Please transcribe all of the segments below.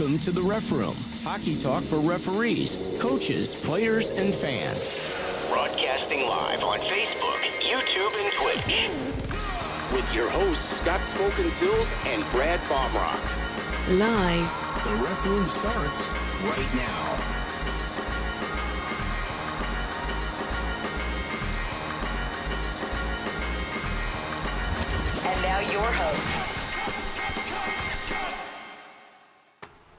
Welcome to the Ref Room, hockey talk for referees, coaches, players, and fans. Broadcasting live on Facebook, YouTube, and Twitch. With your hosts, Scott Smokin Silz and Brad Baumruck. Live. The Ref Room starts right now. And now your host.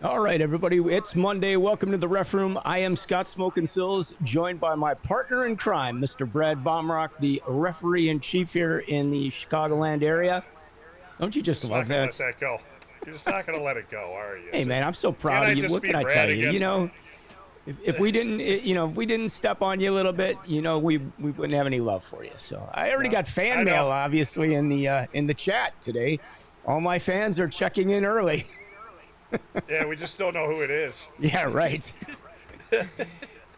All right, everybody, it's Monday. Welcome to the Ref Room. I am Scott Smokin Silz, joined by my partner in crime, Mr. Brad Baumruck, the referee-in-chief here in the Chicagoland area. Don't you just love that? Let that go. You're just not going to let it go, are you? Hey, man, I'm so proud of you. What can I tell you? You know, if we didn't, if we didn't step on you a little bit, you know, we wouldn't have any love for you. So I already got fan mail, obviously, in the chat today. All my fans are checking in early. Yeah, we just don't know who it is. Yeah, right.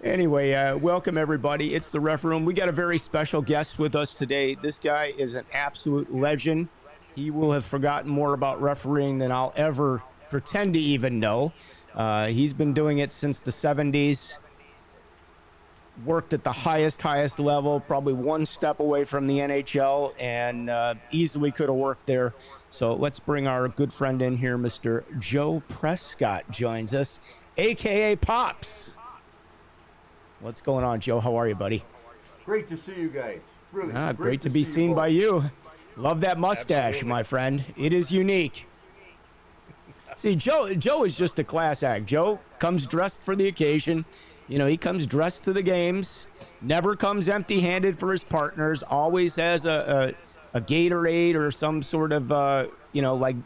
Anyway, welcome everybody. It's the Ref Room. We got a very special guest with us today. This guy is an absolute legend. He will have forgotten more about refereeing than I'll ever pretend to even know. He's been doing it since the 70s. Worked at the highest level, probably one step away from the NHL, and easily could have worked there. So let's bring our good friend in here. Mr. Joe Prescott joins us, a.k.a. Pops. What's going on, Joe? How are you, buddy? Great to see you guys. Really great to be seen by you. Love that mustache, Absolutely. my friend. It is unique. See, Joe is just a class act. Joe comes dressed for the occasion. You know, he comes dressed to the games, never comes empty-handed for his partners, always has a Gatorade or some sort of, you know, like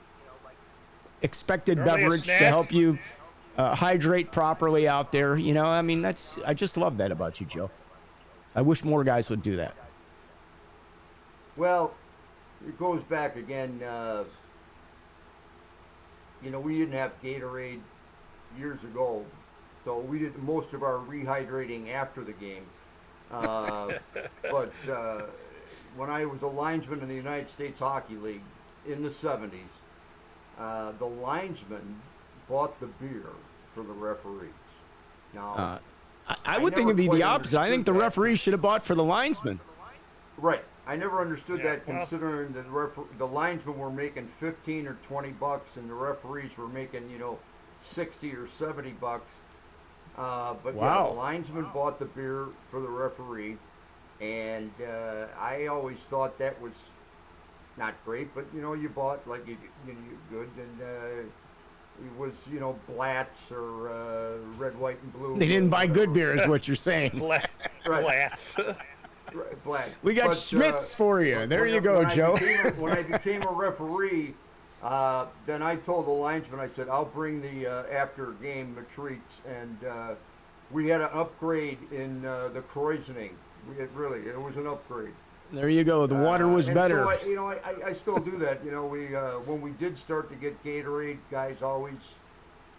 expected beverage to help you hydrate properly out there. You know, I mean, I just love that about you, Joe. I wish more guys would do that. Well, it goes back again. You know, we didn't have Gatorade years ago. So we did most of our rehydrating after the game. But when I was a linesman in the United States Hockey League in the 70s, the linesman bought the beer for the referees. Now, I would think it'd be the opposite. I think the referees should have bought for the linesman. Right. I never understood that, considering the linesmen were making 15 or 20 bucks and the referees were making, you know, 60 or 70 bucks. But yeah, the linesman bought the beer for the referee, and I always thought that was not great, but you know, you bought like you good, and it was, you know, Blatz or red, white, and blue. They didn't buy good beer, is what you're saying. Blatz. Black. We got Schmitz for you. There you go, Joe. When I became a referee, then I told the linesman, I said, I'll bring the after game treats, and we had an upgrade in the Kreuzening. It was an upgrade. There you go. The water was better. So I still do that. You know, when we did start to get Gatorade, guys always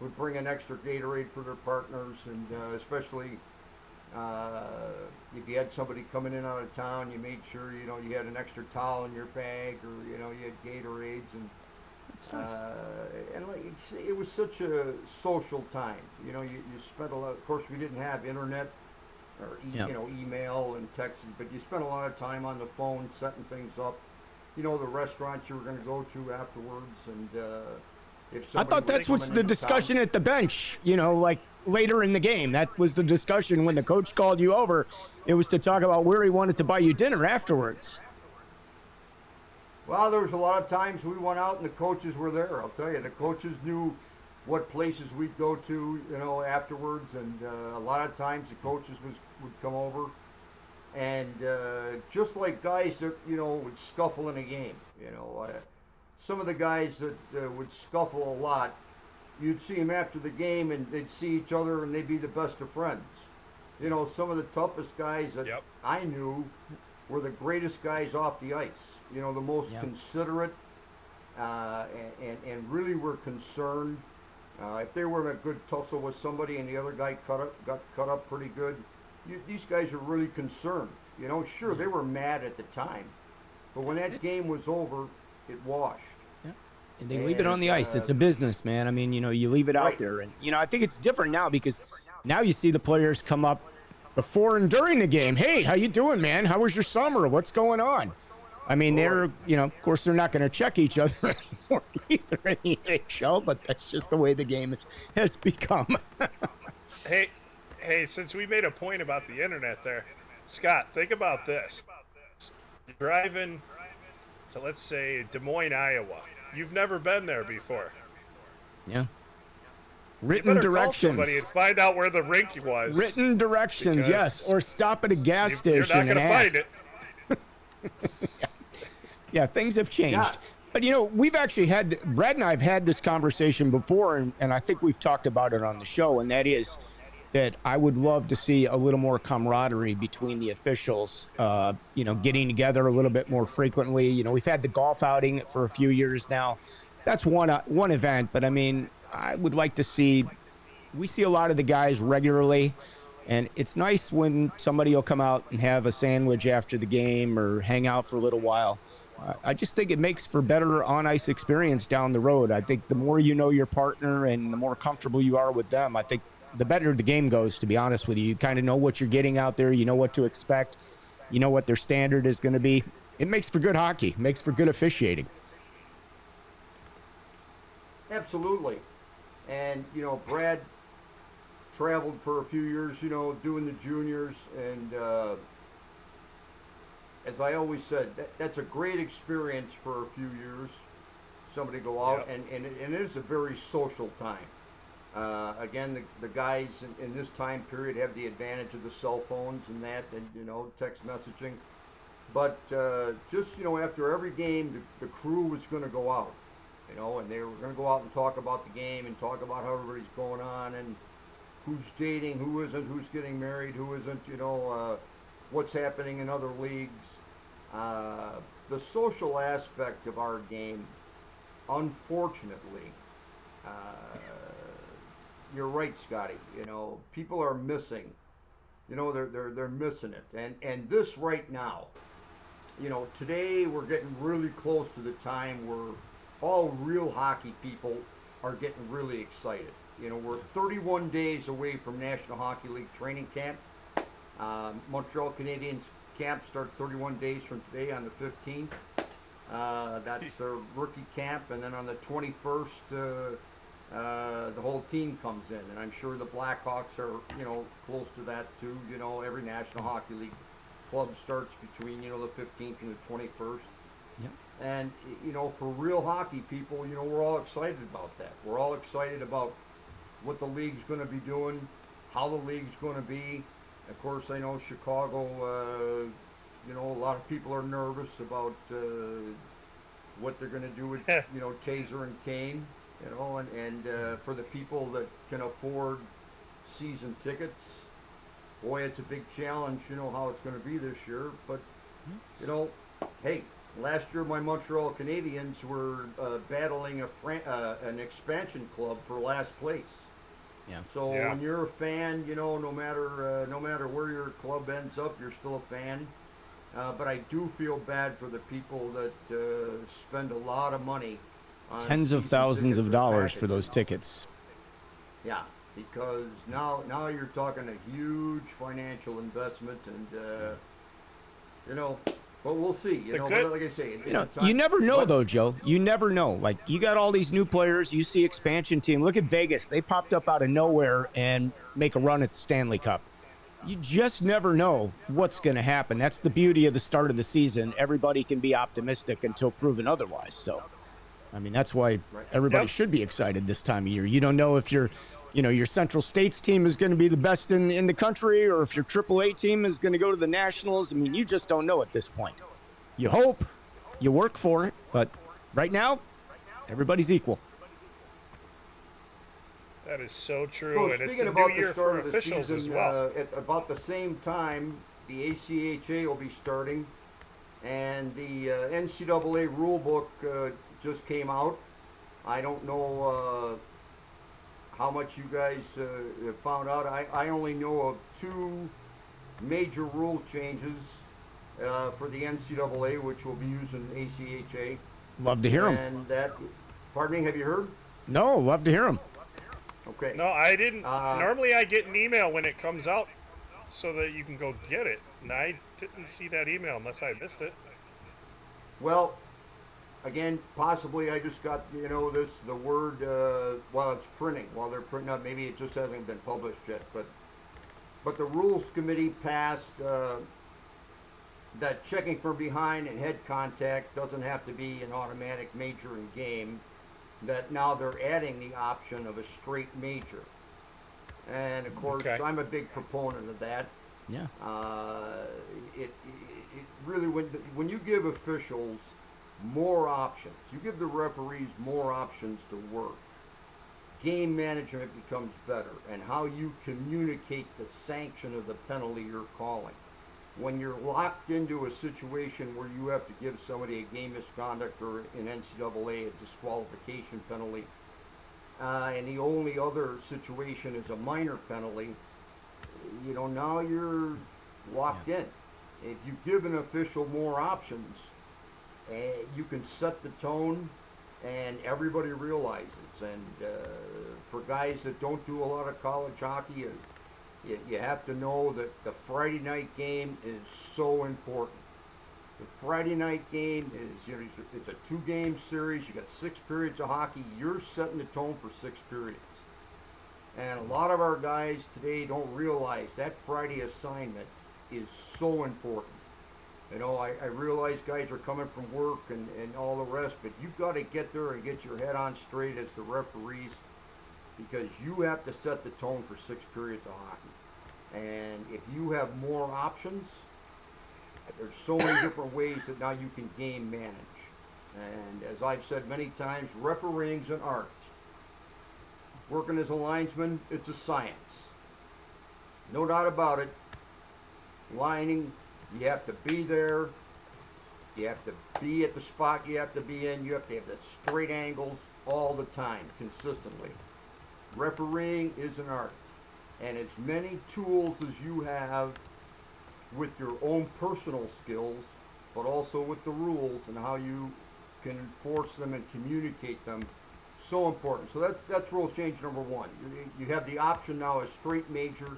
would bring an extra Gatorade for their partners, and especially if you had somebody coming in out of town, you made sure, you know, you had an extra towel in your bag, or, you know, you had Gatorades, and and like it was such a social time. You know, you spent a lot. Of course, we didn't have internet or you know, email and texting, but you spent a lot of time on the phone setting things up. You know, the restaurants you were going to go to afterwards, and if I thought that's what's the discussion at the bench. You know, like later in the game, that was the discussion when the coach called you over. It was to talk about where he wanted to buy you dinner afterwards. Well, there was a lot of times we went out and the coaches were there. I'll tell you, the coaches knew what places we'd go to, you know, afterwards, and a lot of times the coaches would come over, and just like guys that, you know, would scuffle in a game, you know, some of the guys that would scuffle a lot, you'd see them after the game and they'd see each other and they'd be the best of friends. You know, some of the toughest guys that I knew were the greatest guys off the ice. You know, the most considerate, and really were concerned. If they were in a good tussle with somebody and the other guy got cut up pretty good, these guys are really concerned. You know, sure, they were mad at the time, but when that game was over, it washed. And they leave it on the ice. It's a business, man. I mean, you leave it out there. And, I think it's different now because now you see the players come up before and during the game. Hey, how you doing, man? How was your summer? What's going on? I mean, they're, of course, they're not going to check each other anymore either in the NHL, but that's just the way the game has become. Hey, since we made a point about the internet there, Scott, think about this. You're driving to, let's say, Des Moines, Iowa. You've never been there before. Yeah. You Written better directions. call somebody and find out where the rink was. Written directions, yes. Or stop at a gas You're station not and going to ask. find it. Yeah, things have changed. Yeah. But, we've actually Brad and I have had this conversation before, and I think we've talked about it on the show, and that is that I would love to see a little more camaraderie between the officials, getting together a little bit more frequently. We've had the golf outing for a few years now. That's one event, but I mean, I would like to see, we see a lot of the guys regularly, and it's nice when somebody will come out and have a sandwich after the game or hang out for a little while. I just think it makes for better on-ice experience down the road. I think the more you know your partner and the more comfortable you are with them, I think the better the game goes, to be honest with you. You kind of know what you're getting out there. You know what to expect. You know what their standard is going to be. It makes for good hockey. It makes for good officiating. Absolutely. And, Brad traveled for a few years, doing the juniors. And as I always said, that's a great experience for a few years. Somebody go out, Yep. and it is a very social time. Again, the guys in this time period have the advantage of the cell phones and text messaging. But just, after every game, the crew was going to go out, and they were going to go out and talk about the game and talk about how everybody's going on and who's dating, who isn't, who's getting married, who isn't, what's happening in other leagues. The social aspect of our game, unfortunately, you're right, Scotty. People are missing. They're missing it. And this right now, today we're getting really close to the time where all real hockey people are getting really excited. We're 31 days away from National Hockey League training camp. Montreal Canadiens camp starts 31 days from today on the 15th. That's their rookie camp, and then on the 21st, the whole team comes in, and I'm sure the Blackhawks are, close to that too. Every National Hockey League club starts between, the 15th and the 21st. Yep. And, for real hockey people, we're all excited about that. We're all excited about what the league's going to be doing, how the league's going to be. Of course, I know Chicago, a lot of people are nervous about what they're going to do with, Taser and Kane. And for the people that can afford season tickets, boy, it's a big challenge, how it's going to be this year. But, hey, last year my Montreal Canadiens were battling an expansion club for last place. Yeah. So when you're a fan, no matter where your club ends up, you're still a fan. But I do feel bad for the people that spend a lot of money. Tens of thousands of dollars for those tickets. Yeah, because now you're talking a huge financial investment, and but we'll see. But like I say, You never know though, Joe. You never know. Like, you got all these new players. You see expansion team. Look at Vegas. They popped up out of nowhere and make a run at the Stanley Cup. You just never know what's going to happen. That's the beauty of the start of the season. Everybody can be optimistic until proven otherwise. So, I mean, that's why everybody should be excited this time of year. You don't know if your Central States team is going to be the best in the country, or if your AAA team is going to go to the Nationals. I mean, you just don't know at this point. You hope, you work for it, but right now, everybody's equal. That is so true, So and it's speaking a about new the year start for of the officials season, as well. at about the same time, the ACHA will be starting, and the NCAA rule book just came out. I don't know how much you guys have found out. I only know of two major rule changes for the NCAA, which will be using ACHA. Love to hear them. And Pardon me, have you heard? No, love to hear them. Okay. No, I didn't. Normally, I get an email when it comes out so that you can go get it. And I didn't see that email unless I missed it. Well, again, possibly I just got, the word while it's printing, while they're printing up. Maybe it just hasn't been published yet. But the Rules Committee passed that checking from behind and head contact doesn't have to be an automatic major in game. That now they're adding the option of a straight major. And of course, Okay. I'm a big proponent of that. Yeah. It really, when you give officials more options, you give the referees more options to work, game management becomes better, and how you communicate the sanction of the penalty you're calling. When you're locked into a situation where you have to give somebody a game misconduct or an NCAA a disqualification penalty, and the only other situation is a minor penalty, now you're locked in. If you give an official more options, you can set the tone, and everybody realizes. And for guys that don't do a lot of college hockey, you have to know that the Friday night game is so important. The Friday night game is, it's a 2-game series. You got 6 periods of hockey. You're setting the tone for 6 periods. And a lot of our guys today don't realize that Friday assignment is so important. I realize guys are coming from work and all the rest, but you've got to get there and get your head on straight as the referees, because you have to set the tone for 6 periods of hockey. And if you have more options, there's so many different ways that now you can game manage. And as I've said many times, refereeing's an art. Working as a linesman, it's a science. No doubt about it. Lining, you have to be there. You have to be at the spot you have to be in. You have to have the straight angles all the time, consistently. Refereeing is an art. And as many tools as you have with your own personal skills, but also with the rules and how you can enforce them and communicate them, so important. So that's rule change number 1. You have the option now as straight major,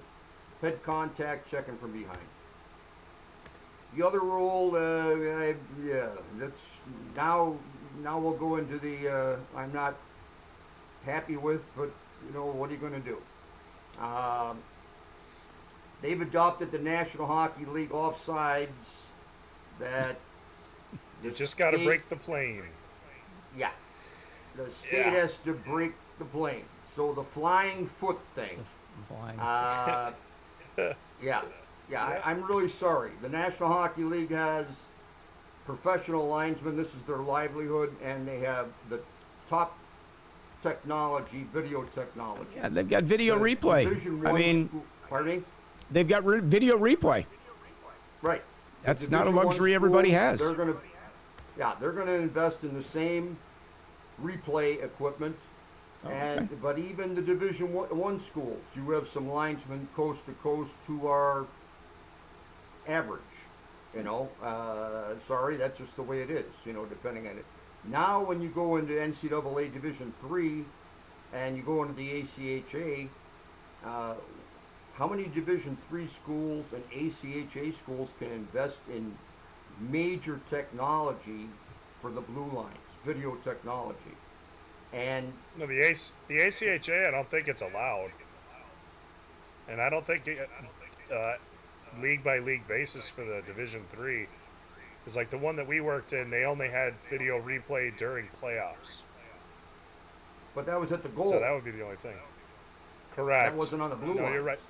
head contact, checking from behind. The other rule, that's now we'll go into the I'm not happy with, but what are you going to do? They've adopted the National Hockey League offsides that You just got to break the plane. Yeah. The state has to break the plane. So the flying foot thing. Flying. I'm really sorry. The National Hockey League has professional linesmen. This is their livelihood, and they have the top technology, video technology. Yeah, they've got video replay. Pardon me? They've got video replay. Right. That's not a luxury everybody has. They're going to invest in the same replay equipment. But even the Division One schools, you have some linesmen coast to coast who are average. Sorry, that's just the way it is. Depending on it. Now, when you go into NCAA Division III and you go into the ACHA, how many Division III schools and ACHA schools can invest in major technology for the blue lines, video technology? And no, the ACHA, I don't think it's allowed, and I don't think league by league basis for the Division III. It's like the one that we worked in, they only had video replay during playoffs. But that was at the goal. So that would be the only thing. Correct. That wasn't on the blue line. No, you're right.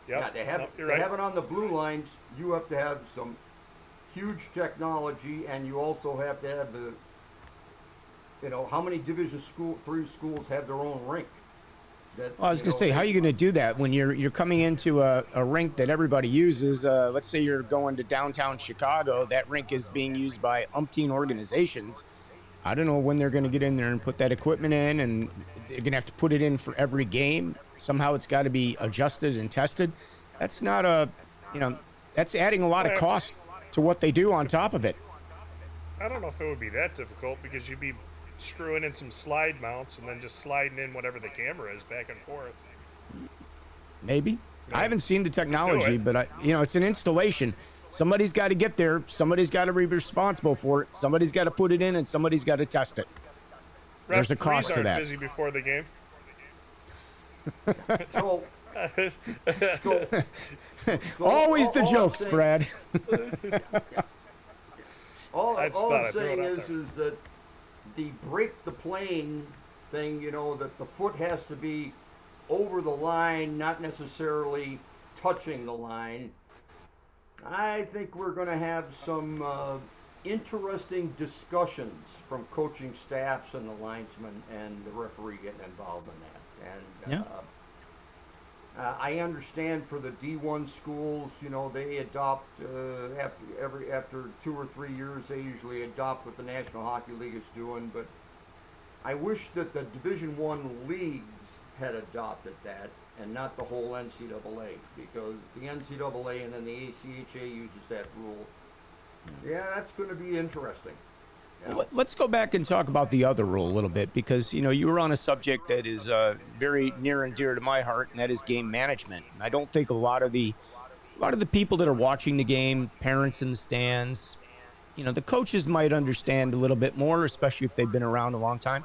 Yep. Yeah, they have it on the blue lines. You have to have some huge technology, and you also have to have the, how many Division III schools have their own rink? Well, I was going to say, how are you going to do that when you're coming into a rink that everybody uses? Let's say you're going to downtown Chicago. That rink is being used by umpteen organizations. I don't know when they're going to get in there and put that equipment in, and they're going to have to put it in for every game. Somehow it's got to be adjusted and tested. That's not that's adding a lot of cost to what they do on top of it. I don't know if it would be that difficult, because you'd be screwing in some slide mounts and then just sliding in whatever the camera is back and forth. Maybe. I haven't seen the technology, it. but it's an installation. Somebody's got to get there. Somebody's got to be responsible for it. Somebody's got to put it in, and somebody's got to test it. There's a cost to aren't that. busy before the game. So, Always the jokes, Brad. All I just I'm thought I'd throw saying it out is that the break the plane thing, that the foot has to be over the line, not necessarily touching the line. I think we're going to have some interesting discussions from coaching staffs and the linesman and the referee getting involved in that. And I understand for the D1 schools, they adopt after 2 or 3 years, they usually adopt what the National Hockey League is doing. But I wish that the Division I leagues had adopted that and not the whole NCAA, because the NCAA and then the ACHA uses that rule. Yeah, that's going to be interesting. Let's go back and talk about the other rule a little bit, because you were on a subject that is very near and dear to my heart, and that is game management. And I don't think a lot of the people that are watching the game, parents in the stands, the coaches might understand a little bit more, especially if they've been around a long time.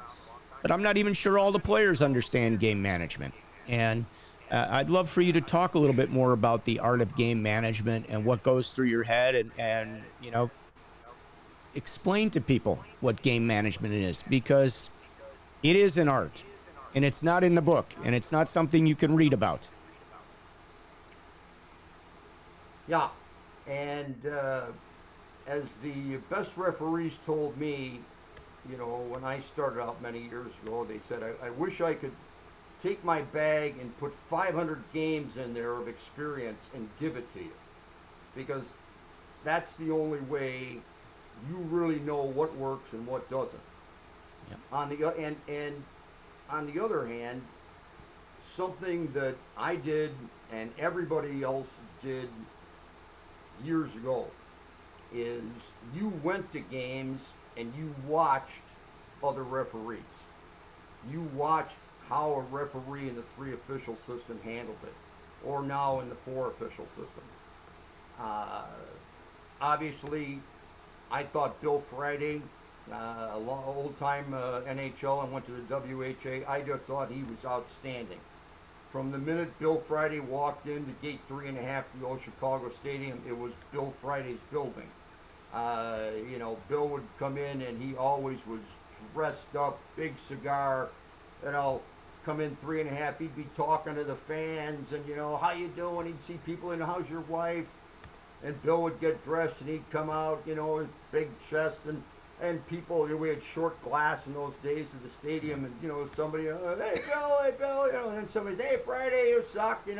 But I'm not even sure all the players understand game management. And I'd love for you to talk a little bit more about the art of game management and what goes through your head, and explain to people what game management is, because it is an art, and it's not in the book, and it's not something you can read about. Yeah, and as the best referees told me, when I started out many years ago, they said, I wish I could take my bag and put 500 games in there of experience and give it to you, because that's the only way you really know what works and what doesn't. Yep. On the other hand, something that I did and everybody else did years ago is you went to games and you watched other referees. You watched how a referee in the 3 official system handled it, or now in the 4 official system. Obviously, I thought Bill Friday, old-time NHL, and went to the WHA, I just thought he was outstanding. From the minute Bill Friday walked into gate 3.5 to the old Chicago Stadium, it was Bill Friday's building. Bill would come in and he always was dressed up, big cigar, come in 3.5, he'd be talking to the fans and, how you doing? He'd see people in, how's your wife? And Bill would get dressed and he'd come out, his big chest, and people, we had short glass in those days of the stadium, and, somebody, hey Bill, and then somebody, hey Friday, you suck, and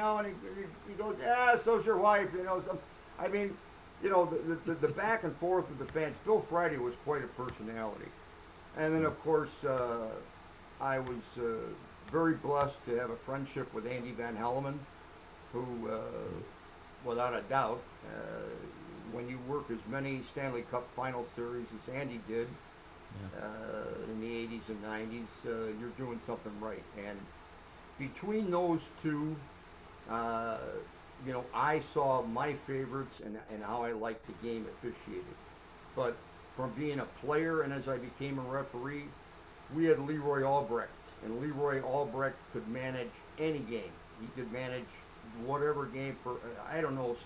he goes, yeah, so's your wife, the back and forth with the fans. Bill Friday was quite a personality. And then, of course, I was very blessed to have a friendship with Andy Van Helleman, who, without a doubt, when you work as many Stanley Cup Final Series as Andy did in the 80s and 90s, you're doing something right. And between those two, I saw my favorites and how I liked the game officiated. But from being a player and as I became a referee, we had Leroy Albrecht. And Leroy Albrecht could manage any game. He could manage whatever game for,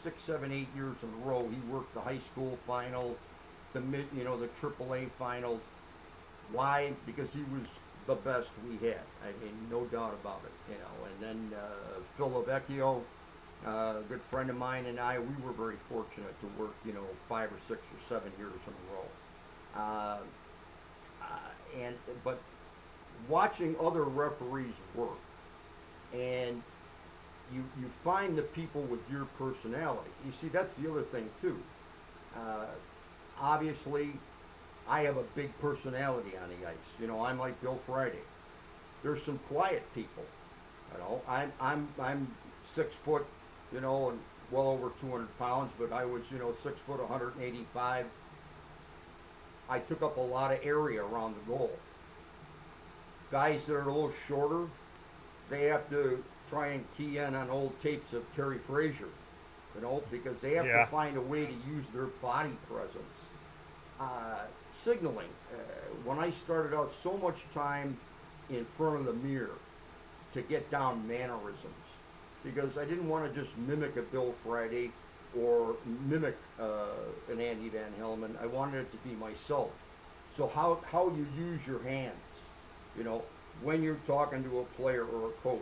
6, 7, 8 years in a row. He worked the high school final, the AAA finals. Why? Because he was the best we had. No doubt about it. And then Phil Lavecchio, a good friend of mine, and I, we were very fortunate to work, 5 or 6 or 7 years in a row. But watching other referees work, and you find the people with your personality. You see, that's the other thing too. Obviously, I have a big personality on the ice. I'm like Bill Friday. There's some quiet people. I'm 6 foot, and well over 200 pounds, but I was, 6 foot, 185. I took up a lot of area around the goal. guys that are a little shorter, they have to try and key in on old tapes of Terry Frazier, because they have to find a way to use their body presence. Signaling. When I started out, so much time in front of the mirror to get down mannerisms, because I didn't want to just mimic a Bill Friday or mimic an Andy Van Helman. I wanted it to be myself. So how you use your hands, when you're talking to a player or a coach,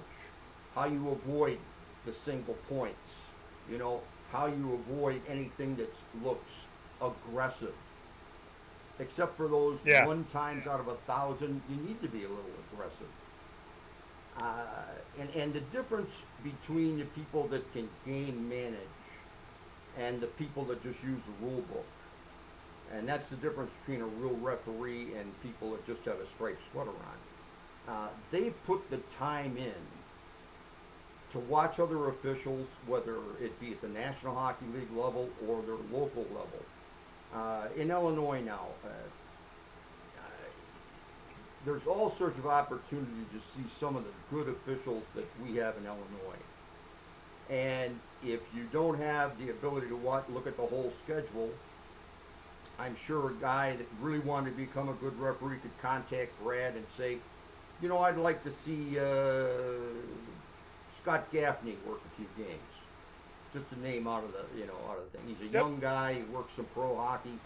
how you avoid the single points, how you avoid anything that looks aggressive. Except for those 1 times out of 1,000, you need to be a little aggressive. And the difference between the people that can game manage and the people that just use the rule book, and that's the difference between a real referee and people that just have a striped sweater on. They put the time in to watch other officials, whether it be at the National Hockey League level or their local level. In Illinois now, there's all sorts of opportunity to see some of the good officials that we have in Illinois. And if you don't have the ability to look at the whole schedule, I'm sure a guy that really wanted to become a good referee could contact Brad and say, I'd like to see Scott Gaffney work a few games. Just a name out of the thing. He's a young guy. He works some pro hockey.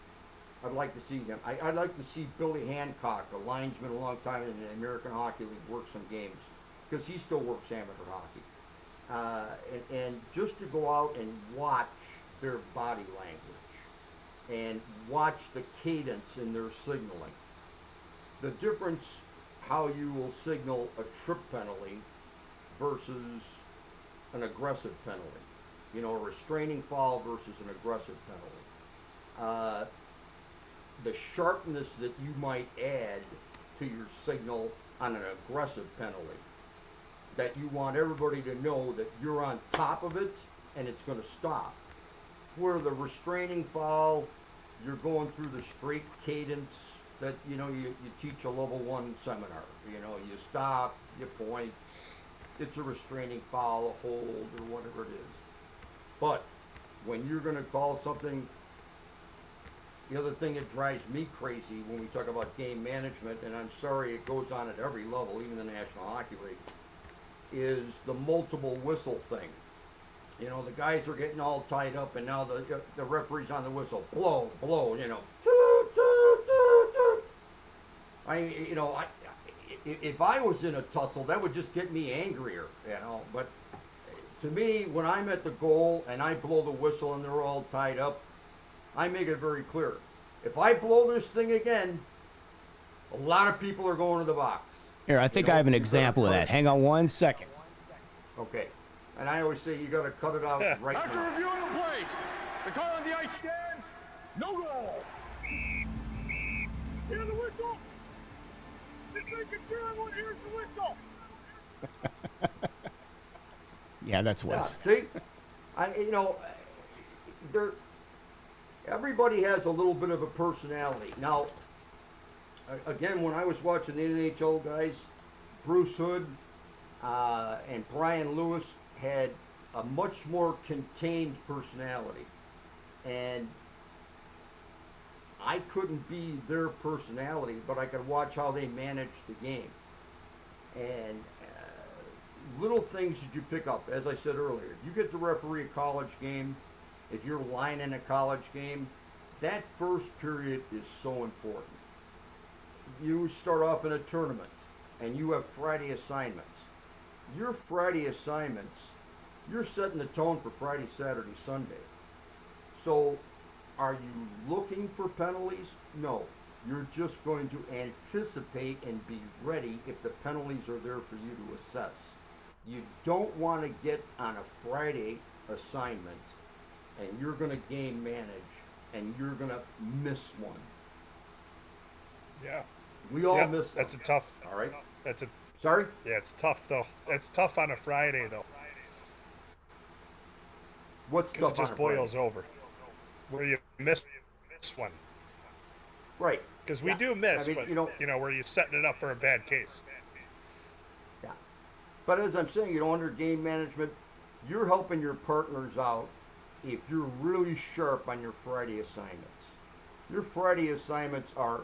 I'd like to see him. I'd like to see Billy Hancock, a linesman a long time in the American Hockey League, work some games, because he still works amateur hockey. And just to go out and watch their body language and watch the cadence in their signaling. The difference how you will signal a trip penalty versus an aggressive penalty. A restraining foul versus an aggressive penalty. The sharpness that you might add to your signal on an aggressive penalty. That you want everybody to know that you're on top of it and it's going to stop. Where the restraining foul, you're going through the straight cadence that, you teach a level 1 seminar. You stop, you point, it's a restraining foul, a hold, or whatever it is. But when you're going to call something, the other thing that drives me crazy when we talk about game management, and I'm sorry it goes on at every level, even the National Hockey League, is the multiple whistle thing. The guys are getting all tied up, and now the referee's on the whistle. Blow, blow, Toot, toot, toot, toot. If I was in a tussle, that would just get me angrier, But to me, when I'm at the goal and I blow the whistle and they're all tied up, I make it very clear. If I blow this thing again, a lot of people are going to the box. Here, I think I have an example of that. Hang on 1 second. Okay. And I always say you got to cut it out right After now. reviewing the play, the call on the ice stands, no goal. Hear the whistle? Just making sure everyone hears the whistle. Yeah, that's Wes. Yeah, see, everybody has a little bit of a personality. Now, again, when I was watching the NHL guys, Bruce Hood and Brian Lewis had a much more contained personality, and I couldn't be their personality, but I could watch how they managed the game. And little things that you pick up, as I said earlier, you get to referee a college game, if you're lining a college game, that first period is so important. You start off in a tournament, and you have Friday assignments. Your Friday assignments, you're setting the tone for Friday, Saturday, Sunday. So, are you looking for penalties? No. You're just going to anticipate and be ready if the penalties are there for you to assess. You don't want to get on a Friday assignment and you're going to game manage and you're going to miss one. Yeah. We all miss them. That's a tough. All right. Sorry? Yeah, it's tough though. It's tough on a Friday though. What's tough? It just boils over. Where you miss one. Right. Because we do miss, but where you're setting it up for a bad case. But as I'm saying, under game management, you're helping your partners out if you're really sharp on your Friday assignments. Your Friday assignments are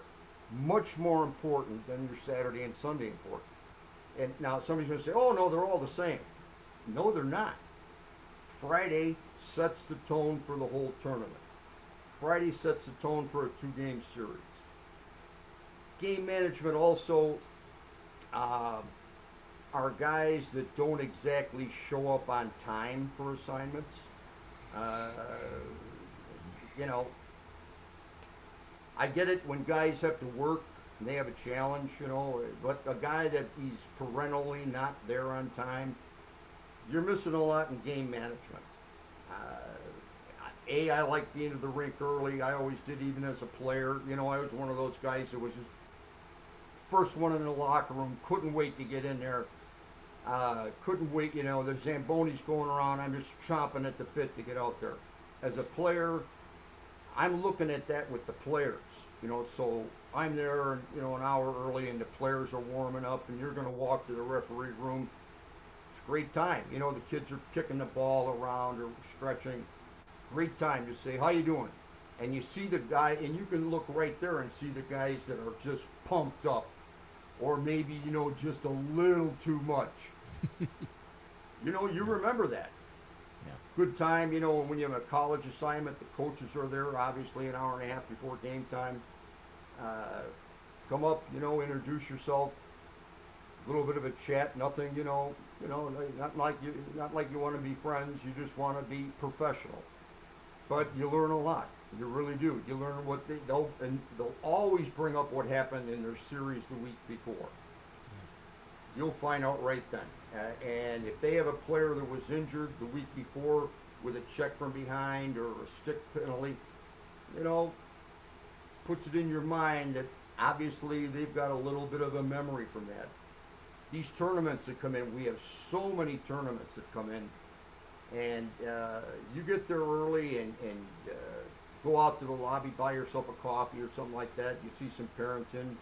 much more important than your Saturday and Sunday important. And now somebody's going to say, oh, no, they're all the same. No, they're not. Friday sets the tone for the whole tournament. Friday sets the tone for a 2-game series. Game management also are guys that don't exactly show up on time for assignments. I get it when guys have to work and they have a challenge, but a guy that he's perennially not there on time, you're missing a lot in game management. I like being to the rink early. I always did, even as a player. I was one of those guys that was just first one in the locker room, couldn't wait to get in there. Couldn't wait, the Zambonis going around, I'm just chomping at the bit to get out there. As a player, I'm looking at that with the players, so I'm there, an hour early and the players are warming up and you're going to walk to the referee room. It's a great time. The kids are kicking the ball around or stretching. Great time to say, how you doing? And you see the guy, and you can look right there and see the guys that are just pumped up or maybe, just a little too much. You remember that. Yeah. Good time, when you have a college assignment, the coaches are there, obviously an hour and a half before game time. Come up, introduce yourself, a little bit of a chat, nothing, not like you want to be friends, you just want to be professional. But you learn a lot. You really do. You learn what they'll always bring up what happened in their series the week before. You'll find out right then. And if they have a player that was injured the week before with a check from behind or a stick penalty, puts it in your mind that obviously they've got a little bit of a memory from that. These tournaments that come in, we have so many tournaments that come in, and you get there early and go out to the lobby, buy yourself a coffee or something like that. You see some parents in,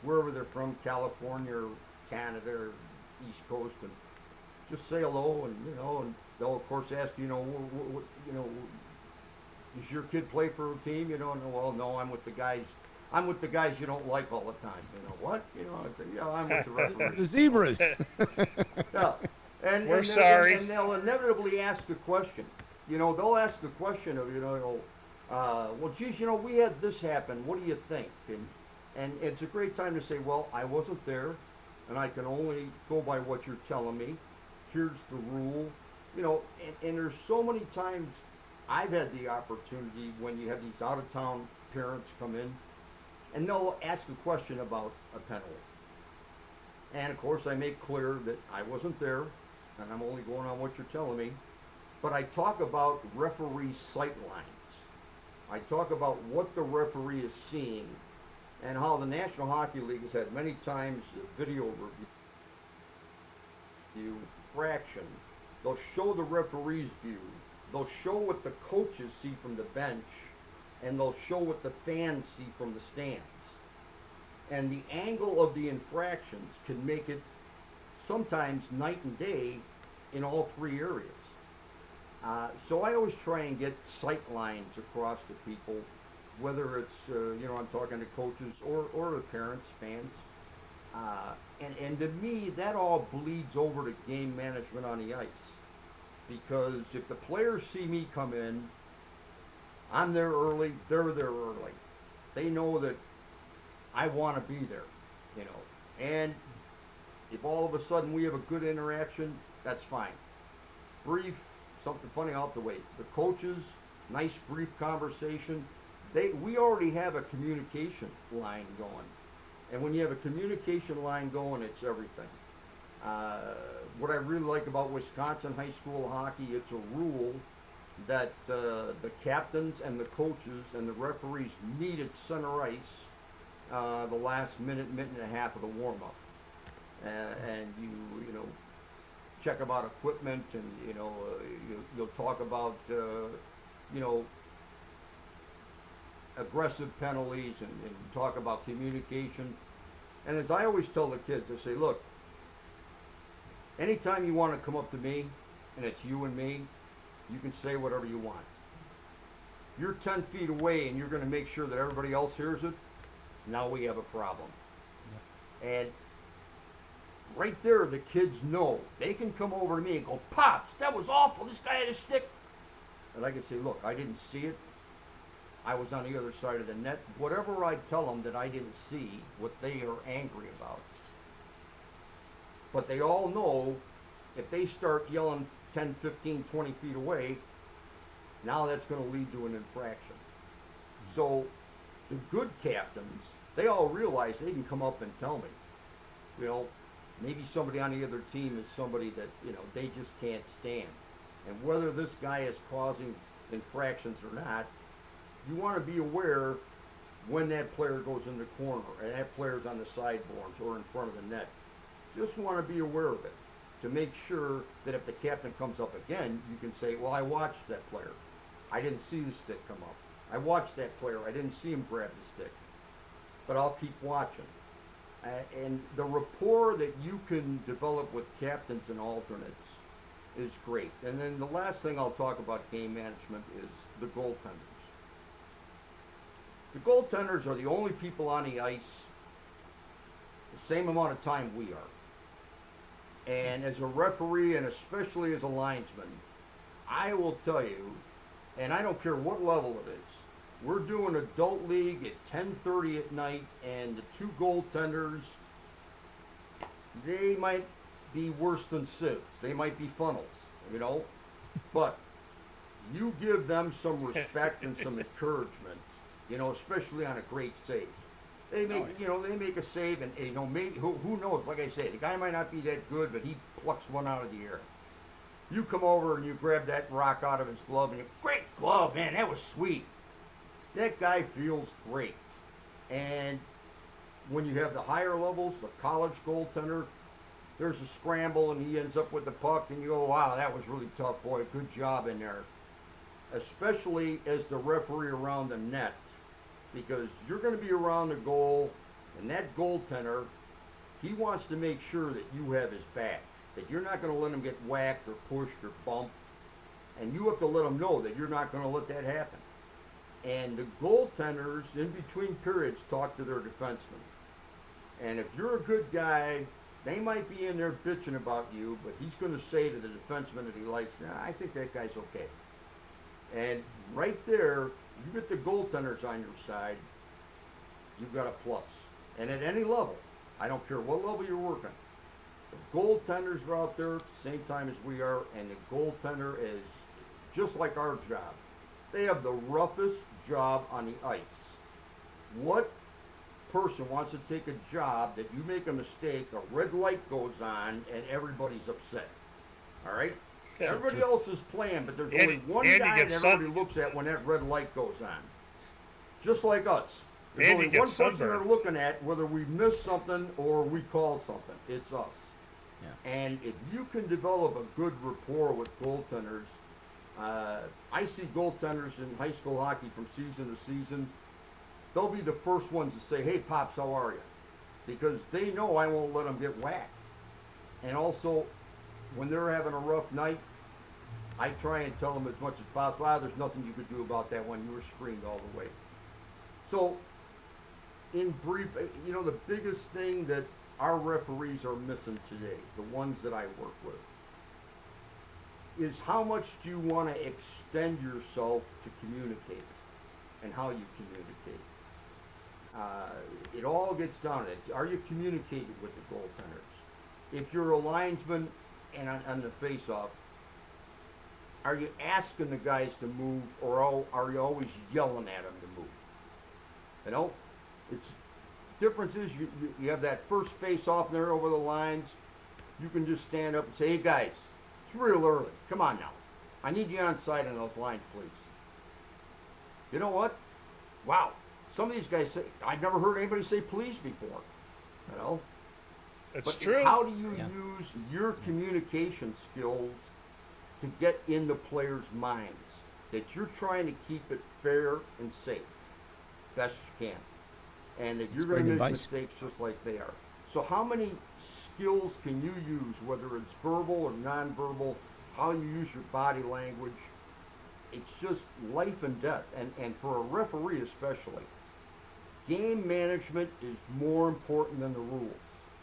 wherever they're from, California or Canada or East Coast, and just say hello, and and they'll of course ask does your kid play for a team? Well, no, I'm with the guys you don't like all the time. What? I say, yeah, I'm with the referee. The zebras. Yeah. We're sorry. And they'll inevitably ask a question. They'll ask a question of, well, geez, we had this happen. What do you think? And it's a great time to say, well, I wasn't there, and I can only go by what you're telling me. Here's the rule. And there's so many times I've had the opportunity when you have these out-of-town parents come in, and they'll ask a question about a penalty. And, of course, I make clear that I wasn't there, and I'm only going on what you're telling me. But I talk about referee sight lines. I talk about what the referee is seeing and how the National Hockey League has had many times video review, fraction. They'll show the referee's view. They'll show what the coaches see from the bench, and they'll show what the fans see from the stands. And the angle of the infractions can make it sometimes night and day in all three areas. So I always try and get sight lines across to people, whether it's, I'm talking to coaches or the parents, fans. And to me, that all bleeds over to game management on the ice. Because if the players see me come in, I'm there early, they're there early. They know that I want to be there, And if all of a sudden we have a good interaction, that's fine. Brief, something funny out the way. The coaches, nice brief conversation. We already have a communication line going. And when you have a communication line going, it's everything. What I really like about Wisconsin high school hockey, it's a rule that the captains and the coaches and the referees meet at center ice the last minute and a half of the warm-up. And you check about equipment, and you'll talk about aggressive penalties and talk about communication. And as I always tell the kids, I say, look, anytime you want to come up to me, and it's you and me, you can say whatever you want. You're 10 feet away and you're going to make sure that everybody else hears it, now we have a problem. And right there, the kids know. They can come over to me and go, Pops, that was awful. This guy had a stick. And I can say, look, I didn't see it. I was on the other side of the net. Whatever I tell them that I didn't see, what they are angry about. But they all know if they start yelling 10, 15, 20 feet away, now that's going to lead to an infraction. So the good captains, they all realize they can come up and tell me. You know, maybe somebody on the other team is somebody that, you know, they just can't stand. And whether this guy is causing infractions or not, you want to be aware when that player goes in the corner and that player's on the sideboards or in front of the net. Just want to be aware of it to make sure that if the captain comes up again, you can say, well, I watched that player. I didn't see the stick come up. I watched that player. I didn't see him grab the stick. But I'll keep watching. And the rapport that you can develop with captains and alternates is great. And then the last thing I'll talk about game management is the goaltenders. The goaltenders are the only people on the ice the same amount of time we are. And as a referee, and especially as a linesman, I will tell you, and I don't care what level it is, we're doing adult league at 10:30 at night, and the two goaltenders, they might be worse than Silz. They might be funnels, you know. But you give them some respect and some encouragement, you know, especially on a great save. They make, you know, they make a save, and you know, maybe who knows? Like I say, the guy might not be that good, but he plucks one out of the air. You come over and you grab that rock out of his glove, and you, great glove, man, that was sweet. That guy feels great. And when you have the higher levels, the college goaltender, there's a scramble and he ends up with the puck, and you go, wow, that was really tough, boy, good job in there. Especially as the referee around the net, because you're going to be around the goal, and that goaltender, he wants to make sure that you have his back, that you're not going to let him get whacked or pushed or bumped, and you have to let him know that you're not going to let that happen. And the goaltenders, in between periods, talk to their defensemen. And if you're a good guy, they might be in there bitching about you, but he's going to say to the defenseman that he likes, nah, I think that guy's okay. And right there, you get the goaltenders on your side, you've got a plus. And at any level, I don't care what level you're working, the goaltenders are out there at the same time as we are, and the goaltender is just like our job. They have the roughest job on the ice. What person wants to take a job that you make a mistake, a red light goes on, and everybody's upset? All right? Everybody else is playing, but there's only one guy that everybody looks at when that red light goes on. Just like us. There's only one person they're looking at, whether we miss something or we call something. It's us. Yeah. And if you can develop a good rapport with goaltenders, I see goaltenders in high school hockey from season to season, they'll be the first ones to say, hey, Pops, how are you? Because they know I won't let them get whacked. And also, when they're having a rough night, I try and tell them as much as possible, there's nothing you could do about that one. You were screened all the way. So, in brief, you know, the biggest thing that our referees are missing today, the ones that I work with, is how much do you want to extend yourself to communicate and how you communicate. It all gets down to it. Are you communicating with the goaltenders? If you're a linesman and on the face-off, are you asking the guys to move, or are you always yelling at them to move? You know, it's difference is you have that first face-off there over the lines. You can just stand up and say, hey guys, it's real early. Come on now. I need you on side on those lines, please. You know what? Wow. Some of these guys say, I've never heard anybody say please before. You know? It's but true. How do you use your communication skills to get in the players' minds that you're trying to keep it fair and safe best you can, and that you're going to make mistakes just like they are. So how many skills can you use, whether it's verbal or nonverbal, how you use your body language? It's just life and death. And for a referee especially, game management is more important than the rules.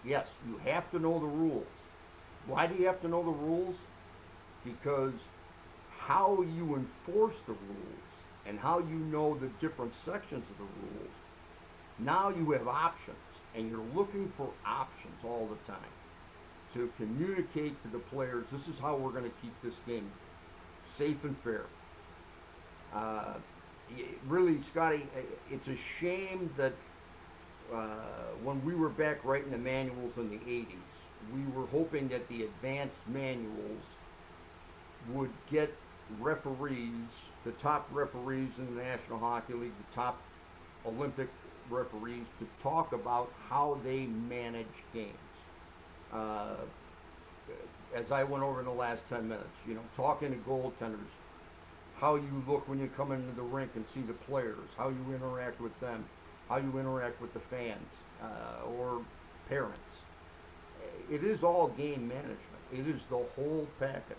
Yes, you have to know the rules. Why do you have to know the rules? Because how you enforce the rules and how you know the different sections of the rules, now you have options, and you're looking for options all the time to communicate to the players, this is how we're going to keep this game safe and fair. Really, Scotty, it's a shame that when we were back writing the manuals in the 80s, we were hoping that the advanced manuals would get referees, the top referees in the National Hockey League, the top Olympic referees, to talk about how they manage games. As I went over in the last 10 minutes, talking to goaltenders, how you look when you come into the rink and see the players, how you interact with them, how you interact with the fans or parents. It is all game management. It is the whole package.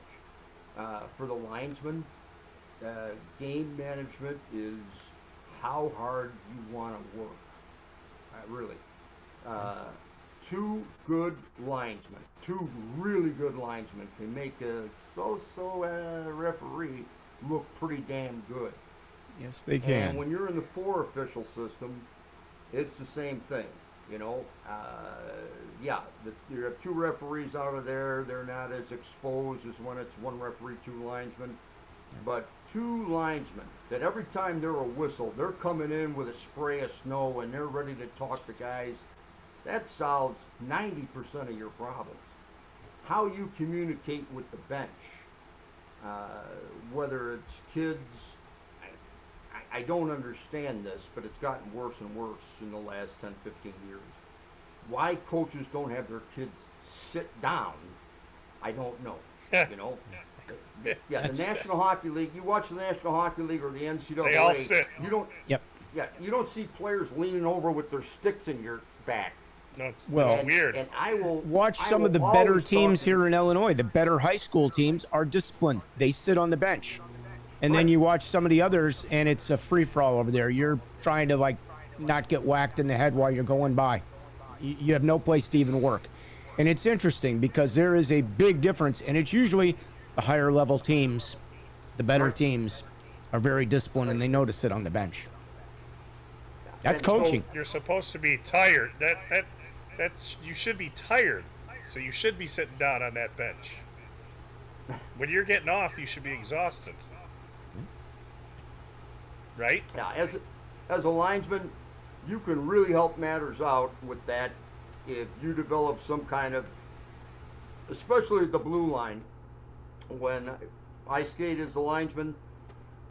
For the linesman, game management is how hard you want to work. Really. Two good linesmen, two really good linesmen can make a so-so referee look pretty damn good. Yes, they can. And when you're in the 4 official system, it's the same thing. You have 2 referees out of there. They're not as exposed as when it's 1 referee, 2 linesmen. But 2 linesmen that every time they're a whistle, they're coming in with a spray of snow and they're ready to talk to guys. That solves 90% of your problems. How you communicate with the bench, whether it's kids, I don't understand this, but it's gotten worse and worse in the last 10, 15 years. Why coaches don't have their kids sit down, I don't know. The National Hockey League, you watch the National Hockey League or the NCAA, they all sit. You don't, Yep. Yeah, you don't see players leaning over with their sticks in your back. No, it's Well, weird. And I will Watch I some of will the better always teams talk to- here in Illinois. The better high school teams are disciplined. They sit on the bench. And then Right. you watch some of the others, and it's a free-for-all over there. You're trying to, not get whacked in the head while you're going by. You have no place to even work. And it's interesting because there is a big difference, and it's usually the higher-level teams, the better Right. teams, are very disciplined, and they know to sit on the bench. That's And so- coaching. You're supposed to be tired. That's you should be tired. So you should be sitting down on that bench. When you're getting off, you should be exhausted. Right? Now, as a linesman, you can really help matters out with that if you develop some kind of, especially the blue line. When I skate as a linesman,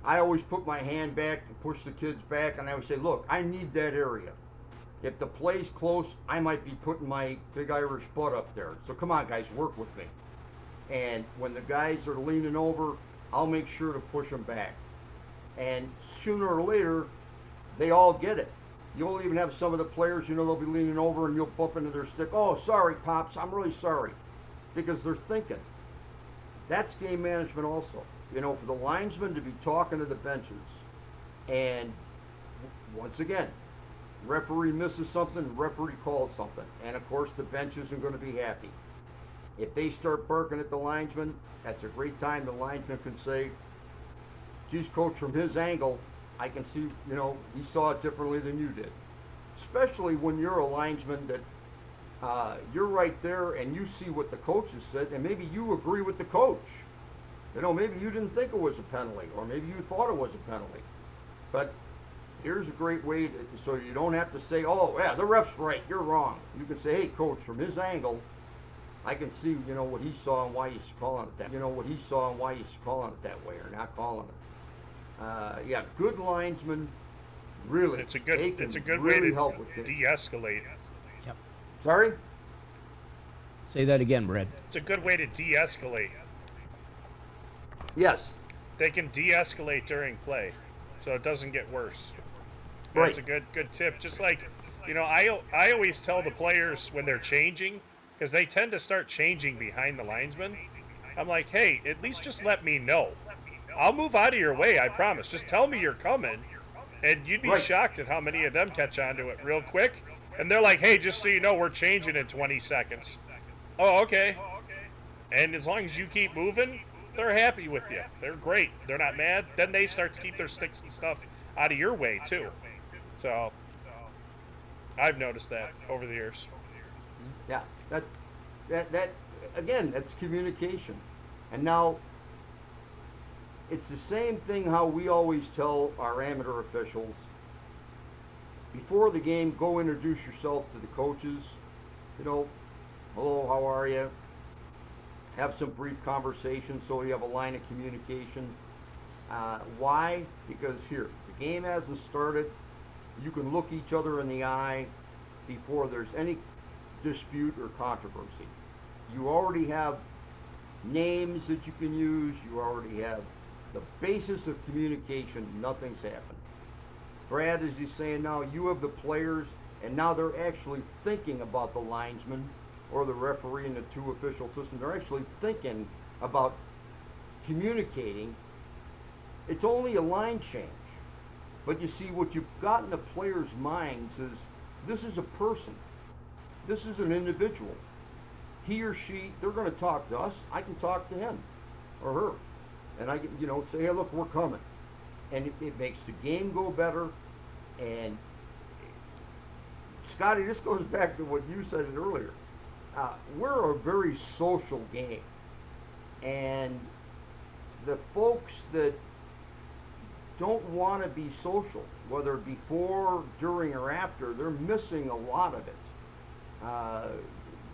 I always put my hand back and push the kids back, and I would say, look, I need that area. If the play's close, I might be putting my big Irish butt up there. So come on, guys, work with me. And when the guys are leaning over, I'll make sure to push them back. And sooner or later, they all get it. You'll even have some of the players, they'll be leaning over and you'll bump into their stick. Oh, sorry, Pops, I'm really sorry. Because they're thinking. That's game management also. For the linesmen to be talking to the benches. And once again, referee misses something, referee calls something. And of course, the bench isn't going to be happy. If they start barking at the linesman, that's a great time the linesman can say, geez, coach, from his angle, I can see, he saw it differently than you did. Especially when you're a linesman that you're right there and you see what the coaches said, and maybe you agree with the coach. Maybe you didn't think it was a penalty, or maybe you thought it was a penalty. But here's a great way so you don't have to say, oh, yeah, the ref's right, you're wrong. You can say, hey, coach, from his angle, I can see, what he saw and why he's calling it that. What he saw and why he's calling it that way or not calling it. Good linesmen, really. It's a good really way to help with it. de-escalate. Yep. Sorry? Say that again, Brad. It's a good way to de-escalate. Yes. They can de-escalate during play, so it doesn't get worse. Right. That's a good tip. Just like I always tell the players when they're changing, because they tend to start changing behind the linesman. I'm like, hey, at least just let me know. I'll move out of your way, I promise. Just tell me you're coming. And you'd be Right. shocked at how many of them catch on to it real quick. And they're like, hey, just so you know, we're changing in 20 seconds. Oh, okay. And as long as you keep moving, they're happy with you. They're great. They're not mad. Then they start to keep their sticks and stuff out of your way, too. So, I've noticed that over the years. Yeah, that again, that's communication. And now, it's the same thing how we always tell our amateur officials. Before the game, go introduce yourself to the coaches. Hello, how are you? Have some brief conversation so you have a line of communication. Why? Because here, the game hasn't started. You can look each other in the eye before there's any dispute or controversy. You already have names that you can use. You already have the basis of communication. Nothing's happened. Brad, as he's saying now, you have the players, and now they're actually thinking about the linesman or the referee and the two official systems. They're actually thinking about communicating. It's only a line change. But you see, what you've got in the players' minds is this is a person. This is an individual. He or she, they're going to talk to us. I can talk to him or her. And I can, say, hey, look, we're coming. And it makes the game go better. And Scotty, this goes back to what you said earlier. We're a very social game. And the folks that don't want to be social, whether before, during, or after, they're missing a lot of it.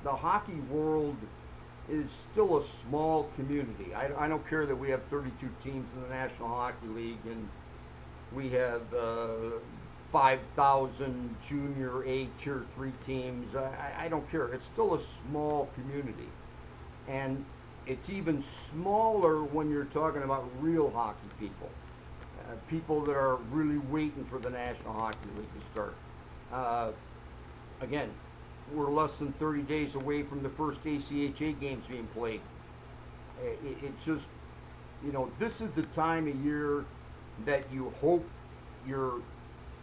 The hockey world is still a small community. I don't care that we have 32 teams in the National Hockey League and we have 5,000 junior A tier 3 teams. I don't care. It's still a small community. And it's even smaller when you're talking about real hockey people. People that are really waiting for the National Hockey League to start. Again, we're less than 30 days away from the first ACHA games being played. It's just, this is the time of year that you hope you're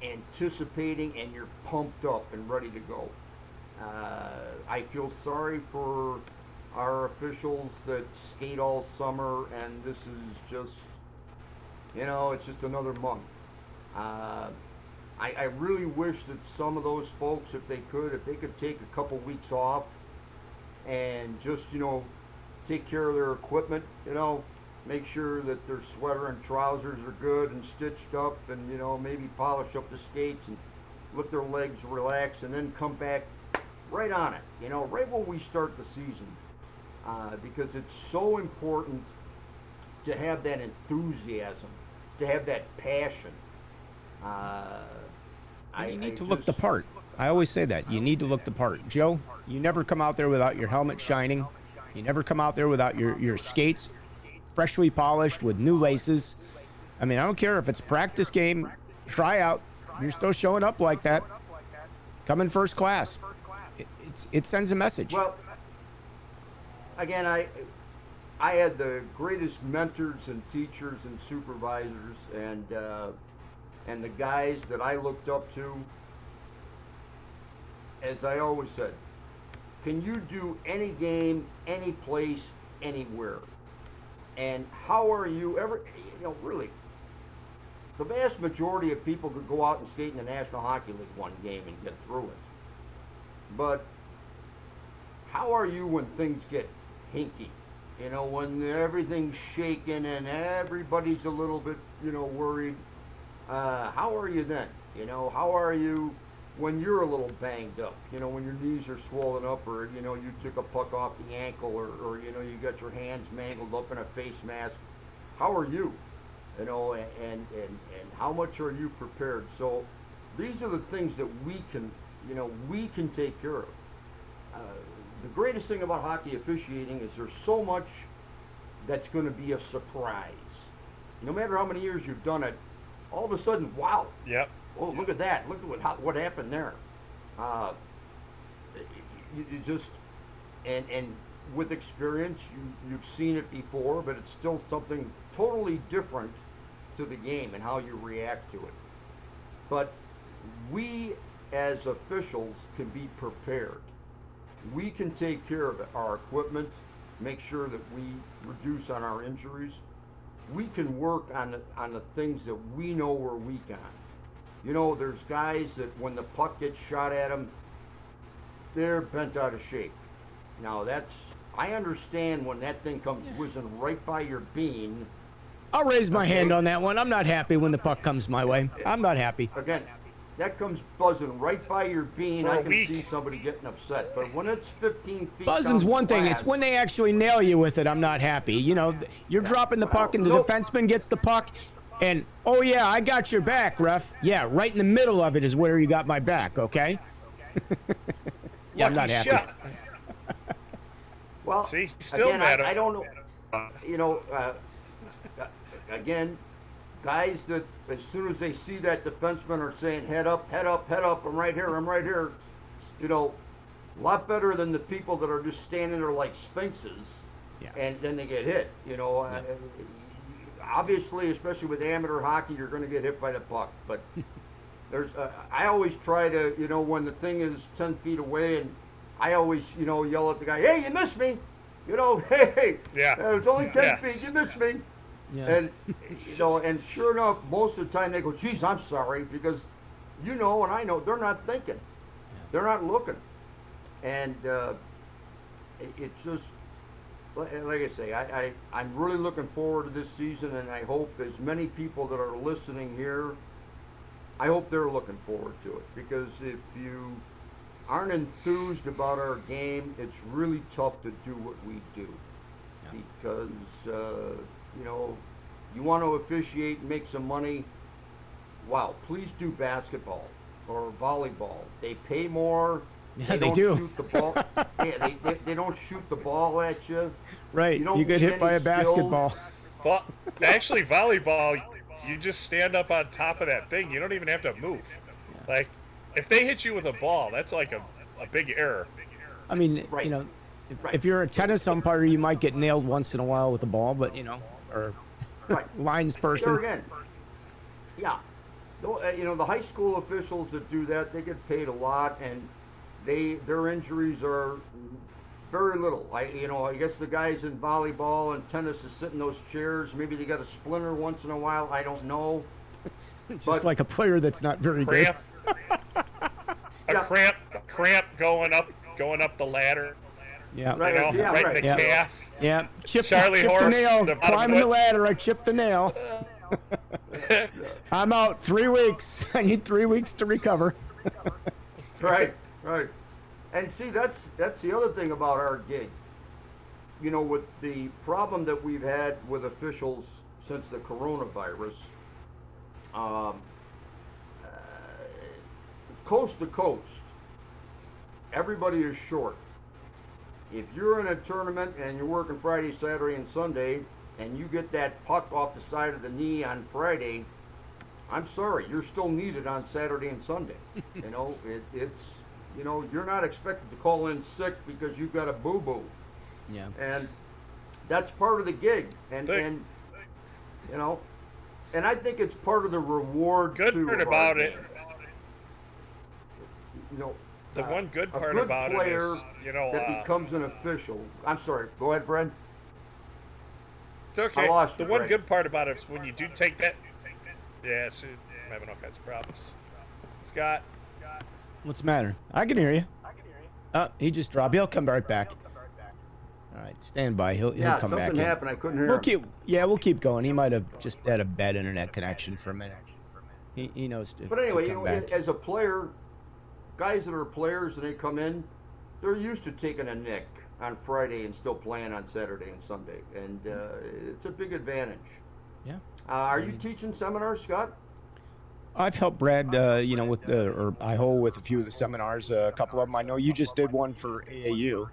anticipating and you're pumped up and ready to go. I feel sorry for our officials that skate all summer, and this is just, it's just another month. I really wish that some of those folks, if they could take a couple weeks off and just, take care of their equipment, make sure that their sweater and trousers are good and stitched up and, maybe polish up the skates and let their legs relax and then come back right on it, right when we start the season. Because it's so important to have that enthusiasm, to have that passion. You need to look the part. I always say that. You need to look the part. Joe, you never come out there without your helmet shining. You never come out there without your skates freshly polished with new laces. I mean, I don't care if it's practice game, tryout, you're still showing up like that. Come in first class. It sends a message. Well, again, I had the greatest mentors and teachers and supervisors and the guys that I looked up to. As I always said, can you do any game, any place, anywhere? And how are you ever, really, the vast majority of people could go out and skate in the National Hockey League one game and get through it. But how are you when things get hinky? When everything's shaking and everybody's a little bit, worried. How are you then? How are you when you're a little banged up? When your knees are swollen up, or you took a puck off the ankle, or you got your hands mangled up in a face mask. How are you? And how much are you prepared? So these are the things that we can take care of. The greatest thing about hockey officiating is there's so much that's going to be a surprise. No matter how many years you've done it, all of a sudden, wow. Yep. Oh, look at that. Look at what happened there. You just and with experience, you've seen it before, but it's still something totally different to the game and how you react to it. But we as officials can be prepared. We can take care of our equipment, make sure that we reduce on our injuries. We can work on the things that we know we're weak on. You know, there's guys that when the puck gets shot at them, they're bent out of shape. Now I understand when that thing comes whizzing right by your bean. I'll raise my hand on that one. I'm not happy when the puck comes my way. I'm not happy. Again, that comes buzzing right by your bean. For I a can week. see somebody getting upset. But when it's 15 feet Buzzing's down one thing. glass, It's when they actually nail you with it. I'm not happy. You know, you're dropping the puck and the Nope. defenseman gets the puck. And, oh, yeah, I got your back, ref. Yeah, right in the middle of it is where you got my back, okay? Yeah, I'm not Lucky happy. shot. Well, See, still again, mad. I don't know. You know, again, guys that as soon as they see that defenseman are saying head up, head up, head up, I'm right here, I'm right here. You know, a lot better than the people that are just standing there like sphinxes, and then they get hit. You know, obviously, especially with amateur hockey, you're going to get hit by the puck. But there's, I always try to, you know, when the thing is 10 feet away, and I always, you know, yell at the guy, hey, you missed me. You know, hey, Yeah. it was only 10 Yeah. feet, you missed me. Yeah. And, you know, and sure enough, most of the time they go, geez, I'm sorry, because you know and I know they're not thinking. They're not looking. And it's just, like I say, I'm really looking forward to this season, and I hope as many people that are listening here, I hope they're looking forward to it. Because if you aren't enthused about our game, it's really tough to do what we do. Because, you know, you want to officiate and make some money, wow, please do basketball or volleyball. They pay more. Yeah, they don't do. Shoot the ball. Yeah, they don't shoot the ball at you. Right, You don't you get need hit by a any skill. basketball. Actually, volleyball, you just stand up on top of that thing. You don't even have to move. Like, if they hit you with a ball, that's like a big error. I mean, Right. you know, Right. if you're a tennis umpire, you might get nailed once in a while with a ball, but, you know, or Right. lines There person. again, yeah. You know, the high school officials that do that, they get paid a lot, and their injuries are very little. I guess the guys in volleyball and tennis that sit in those chairs, maybe they got a splinter once in a while. I don't know. Just But- like a player that's not very good. Cramp. A cramp going up the ladder. Yeah. Right. You know, Yeah, right right. in the Yeah. calf. Yeah. Chip Charlie the Horse, nail. the bottom Climbing the foot. ladder. I chipped the nail. I'm out 3 weeks. I need 3 weeks to recover. Right. And see, that's the other thing about our gig. You know, with the problem that we've had with officials since the coronavirus, coast to coast, everybody is short. If you're in a tournament and you're working Friday, Saturday, and Sunday, and you get that puck off the side of the knee on Friday, I'm sorry, you're still needed on Saturday and Sunday. You know, it's, you know, you're not expected to call in sick because you've got a boo-boo. Yeah. And that's part of the gig. And you know, and I think it's part of the reward Good too part of our about gig. it. You know, The one good a part good about it player is, you know, that becomes an official. I'm sorry. Go ahead, Brent. it's okay. I lost The you, one Greg. good part about it is when you do take that. Yeah, I'm having all kinds of problems. Scott. What's the matter? I can hear you. Oh, he just dropped. He'll come right back. All right, stand by. He'll Yeah, come back something in. happened. I couldn't hear him. We'll keep going. He might have just had a bad internet connection for a minute. He knows to, But anyway, to you come know, back. as a player, guys that are players and they come in, they're used to taking a nick on Friday and still playing on Saturday and Sunday, and it's a big advantage. Yeah. Are you teaching seminars, Scott? I've helped Brad, you know, or I hold with a few of the seminars, a couple of them. I know you just did one for AAU.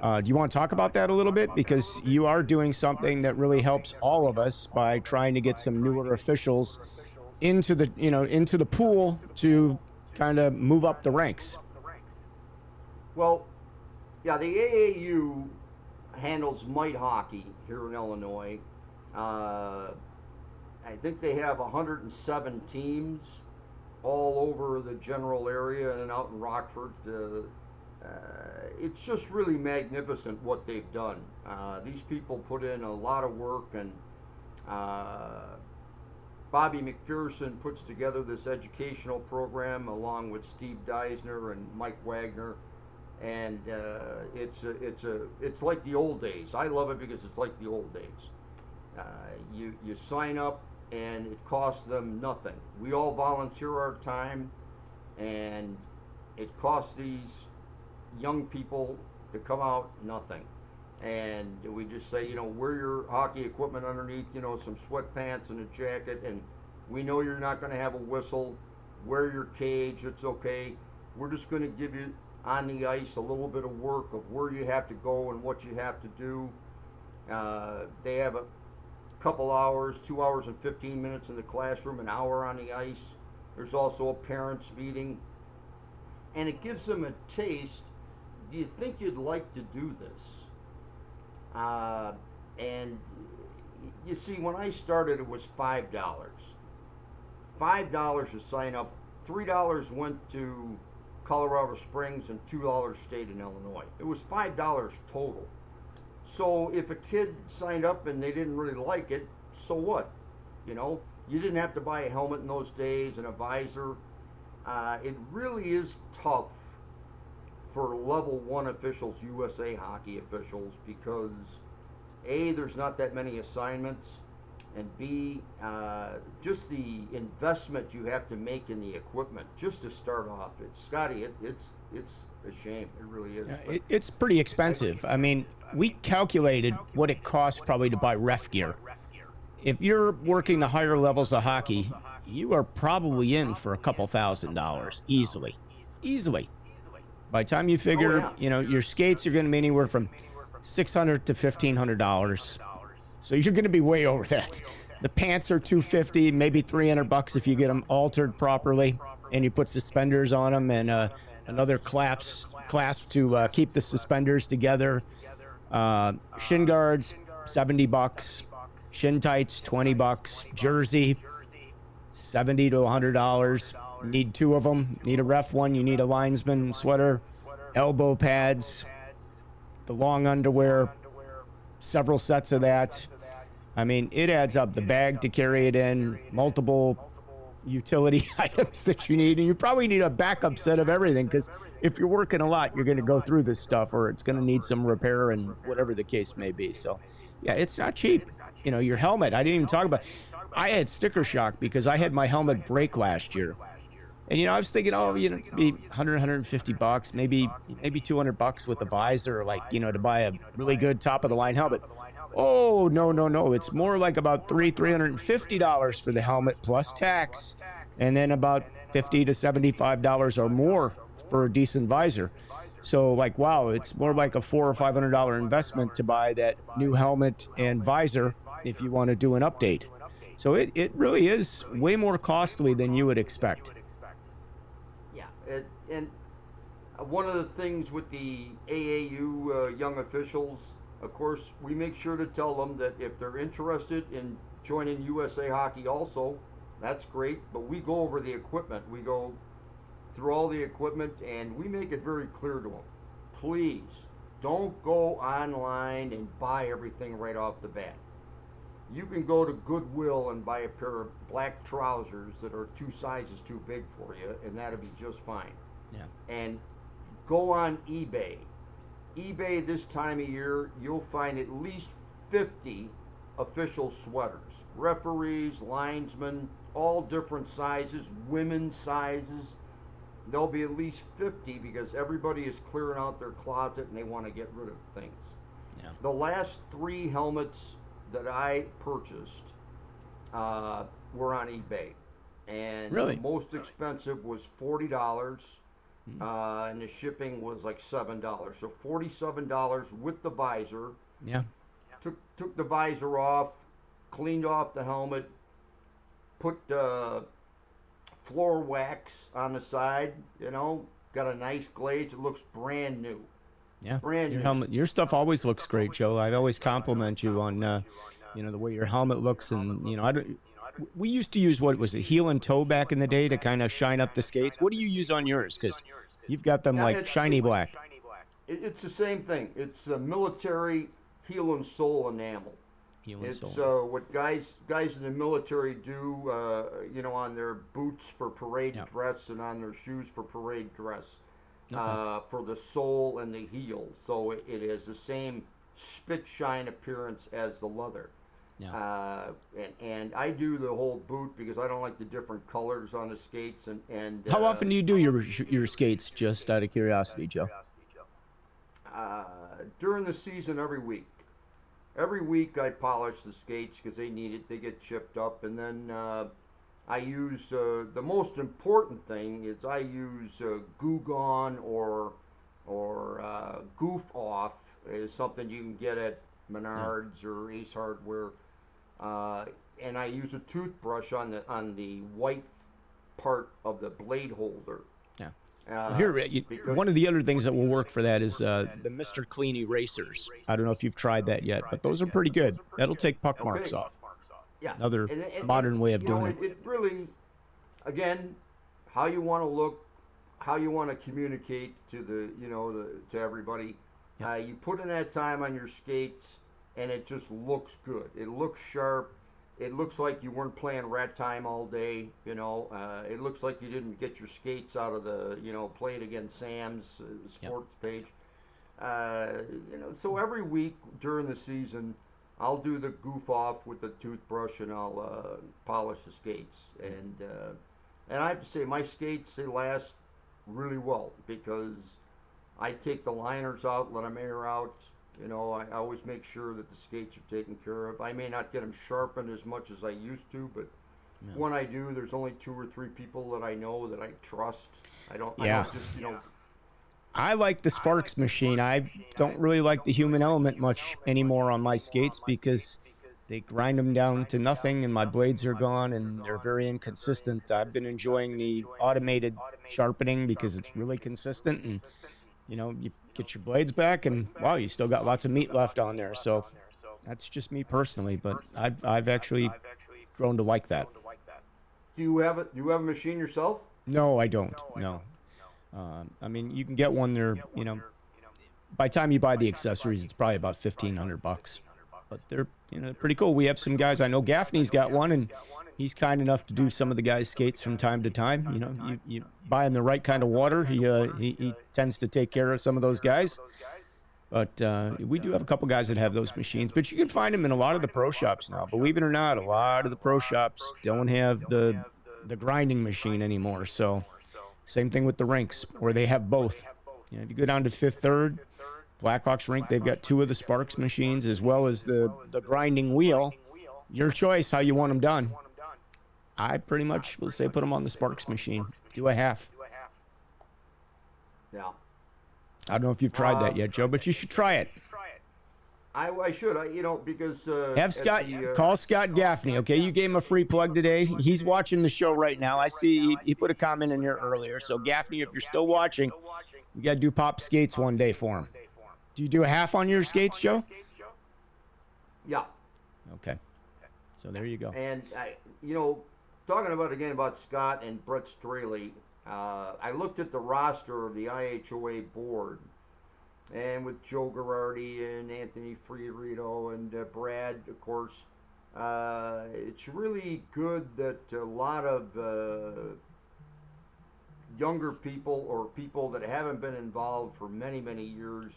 Do you want to talk about that a little bit? Because you are doing something that really helps all of us by trying to get some newer officials into the pool to kind of move up the ranks. Well, yeah, the AAU handles mite hockey here in Illinois. I think they have 107 teams all over the general area and out in Rockford. It's just really magnificent what they've done. These people put in a lot of work, and Bobby McPherson puts together this educational program along with Steve Deisner and Mike Wagner, and it's like the old days. I love it because it's like the old days. You sign up and it costs them nothing. We all volunteer our time, and it costs these young people to come out nothing. And we just say, wear your hockey equipment underneath, some sweatpants and a jacket, and we know you're not going to have a whistle. Wear your cage, it's okay. We're just going to give you on the ice a little bit of work of where you have to go and what you have to do. They have a couple hours, 2 hours and 15 minutes in the classroom, an hour on the ice. There's also a parents meeting, and it gives them a taste. Do you think you'd like to do this? And you see, when I started, it was $5. $5 to sign up. $3 went to Colorado Springs, and $2 stayed in Illinois. It was $5 total. So if a kid signed up and they didn't really like it, so what? You didn't have to buy a helmet in those days and a visor. It really is tough for level 1 officials, USA hockey officials, because A, there's not that many assignments, and B, just the investment you have to make in the equipment just to start off. Scotty, it's a shame. It really is. Yeah, it's pretty expensive. I mean, we calculated what it costs probably to buy ref gear. If you're working the higher levels of hockey, you are probably in for a couple $1,000s easily. By the time you figure, your skates are going to be anywhere from $600 to $1,500. So you're going to be way over that. The pants are $250, maybe $300 if you get them altered properly, and you put suspenders on them and another clasp to keep the suspenders together. Shin guards, $70. Shin tights, $20. Jersey, $70 to $100. Need 2 of them. Need a ref one. You need a linesman sweater. Elbow pads. The long underwear. Several sets of that. I mean, it adds up. The bag to carry it in. Multiple utility items that you need. And you probably need a backup set of everything, because if you're working a lot, you're going to go through this stuff, or it's going to need some repair and whatever the case may be. So, yeah, it's not cheap. Your helmet. I didn't even talk about. I had sticker shock because I had my helmet break last year. And, I was thinking, it'd be $100, $150, maybe $200 with the visor, to buy a really good top of the line helmet. Oh, no. It's more like about $350 for the helmet plus tax, and then about $50 to $75 or more for a decent visor. So wow, it's more like a $400 or $500 investment to buy that new helmet and visor if you want to do an update. So it really is way more costly than you would expect. And one of the things with the AAU young officials, of course, we make sure to tell them that if they're interested in joining USA Hockey also, that's great, but we go over the equipment. We go through all the equipment, and we make it very clear to them. Please, don't go online and buy everything right off the bat. You can go to Goodwill and buy a pair of black trousers that are 2 sizes too big for you, and that'll be just fine. Yeah. And go on eBay. eBay this time of year, you'll find at least 50 official sweaters. Referees, linesmen, all different sizes, women's sizes. There'll be at least 50 because everybody is clearing out their closet and they want to get rid of things. Yeah. The last 3 helmets that I purchased were on eBay. And really? The most expensive was $40. And the shipping was like $7. So $47 with the visor. Yeah. Took the visor off, cleaned off the helmet, put floor wax on the side, got a nice glaze. It looks brand new. Yeah, Brand your new. helmet, your stuff always looks great, Joe. I always compliment you on, the way your helmet looks, and I don't. We used to use what was it, heel and toe back in the day to kind of shine up the skates. What do you use on yours? Because you've got them Yeah, like shiny black. it's the same thing. It's a military heel and sole enamel. Heel and It's sole. what guys in the military do, on their boots for parade Yep. dress and on their shoes for parade dress, Okay. for the sole and the heel. So it has the same spit shine appearance as the leather. Yeah. And I do the whole boot because I don't like the different colors on the skates. And How often do you do your skates? Just out of curiosity, Joe. during the season, every week. Every week I polish the skates because they need it. They get chipped up, and then I use the most important thing is I use Goo Gone or Goof Off is something you can get at Menards or Ace Hardware, and I use a toothbrush on the white part of the blade holder. Yeah. Uh, Here, because one of the other things that will work for that is the Mr. Clean erasers. I don't know if you've tried that yet, but those are pretty good. That'll take puck marks off. yeah, Another and modern way of doing it. It really, again, how you want to look, how you want to communicate to to everybody. You put in that time on your skates, and it just looks good. It looks sharp. It looks like you weren't playing rat time all day. It looks like you didn't get your skates out of the playing against Sam's sports page. So every week during the season, I'll do the goof off with the toothbrush and I'll polish the skates. And I have to say, my skates, they last really well because I take the liners out, let them air out. I always make sure that the skates are taken care of. I may not get them sharpened as much as I used to, but when I do, there's only 2 or 3 people that I know that I trust. I don't just, I like the Sparks machine. I don't really like the human element much anymore on my skates because they grind them down to nothing and my blades are gone and they're very inconsistent. I've been enjoying the automated sharpening because it's really consistent and you get your blades back and wow, you still got lots of meat left on there. So that's just me personally, but I've actually grown to like that. Do you have a machine yourself? No, I don't. No. I mean, you can get one there, by the time you buy the accessories, it's probably about $1,500, but they're, pretty cool. We have some guys, I know Gaffney's got one and he's kind enough to do some of the guys' skates from time to time. You buy him the right kind of water. He tends to take care of some of those guys, but we do have a couple guys that have those machines, but you can find them in a lot of the pro shops now. Believe it or not, a lot of the pro shops don't have the grinding machine anymore. So same thing with the rinks, where they have both. If you go down to Fifth Third, Blackhawks rink, they've got 2 of the Sparks machines as well as the grinding wheel. Your choice how you want them done. I pretty much will say put them on the Sparks machine. Do a half. Yeah. I don't know if you've tried that yet, Joe, but you should try it. I should, because Have Scott call Scott Gaffney, okay? You gave him a free plug today. He's watching the show right now. I see he put a comment in here earlier. So Gaffney, if you're still watching, you got to do pop skates one day for him. Do you do a half on your skates, Joe? Yeah. Okay. So there you go. And talking about Scott and Brett Straley, I looked at the roster of the IHOA board. And with Joe Girardi and Anthony Friarito and Brad, of course, it's really good that a lot of younger people or people that haven't been involved for many, many years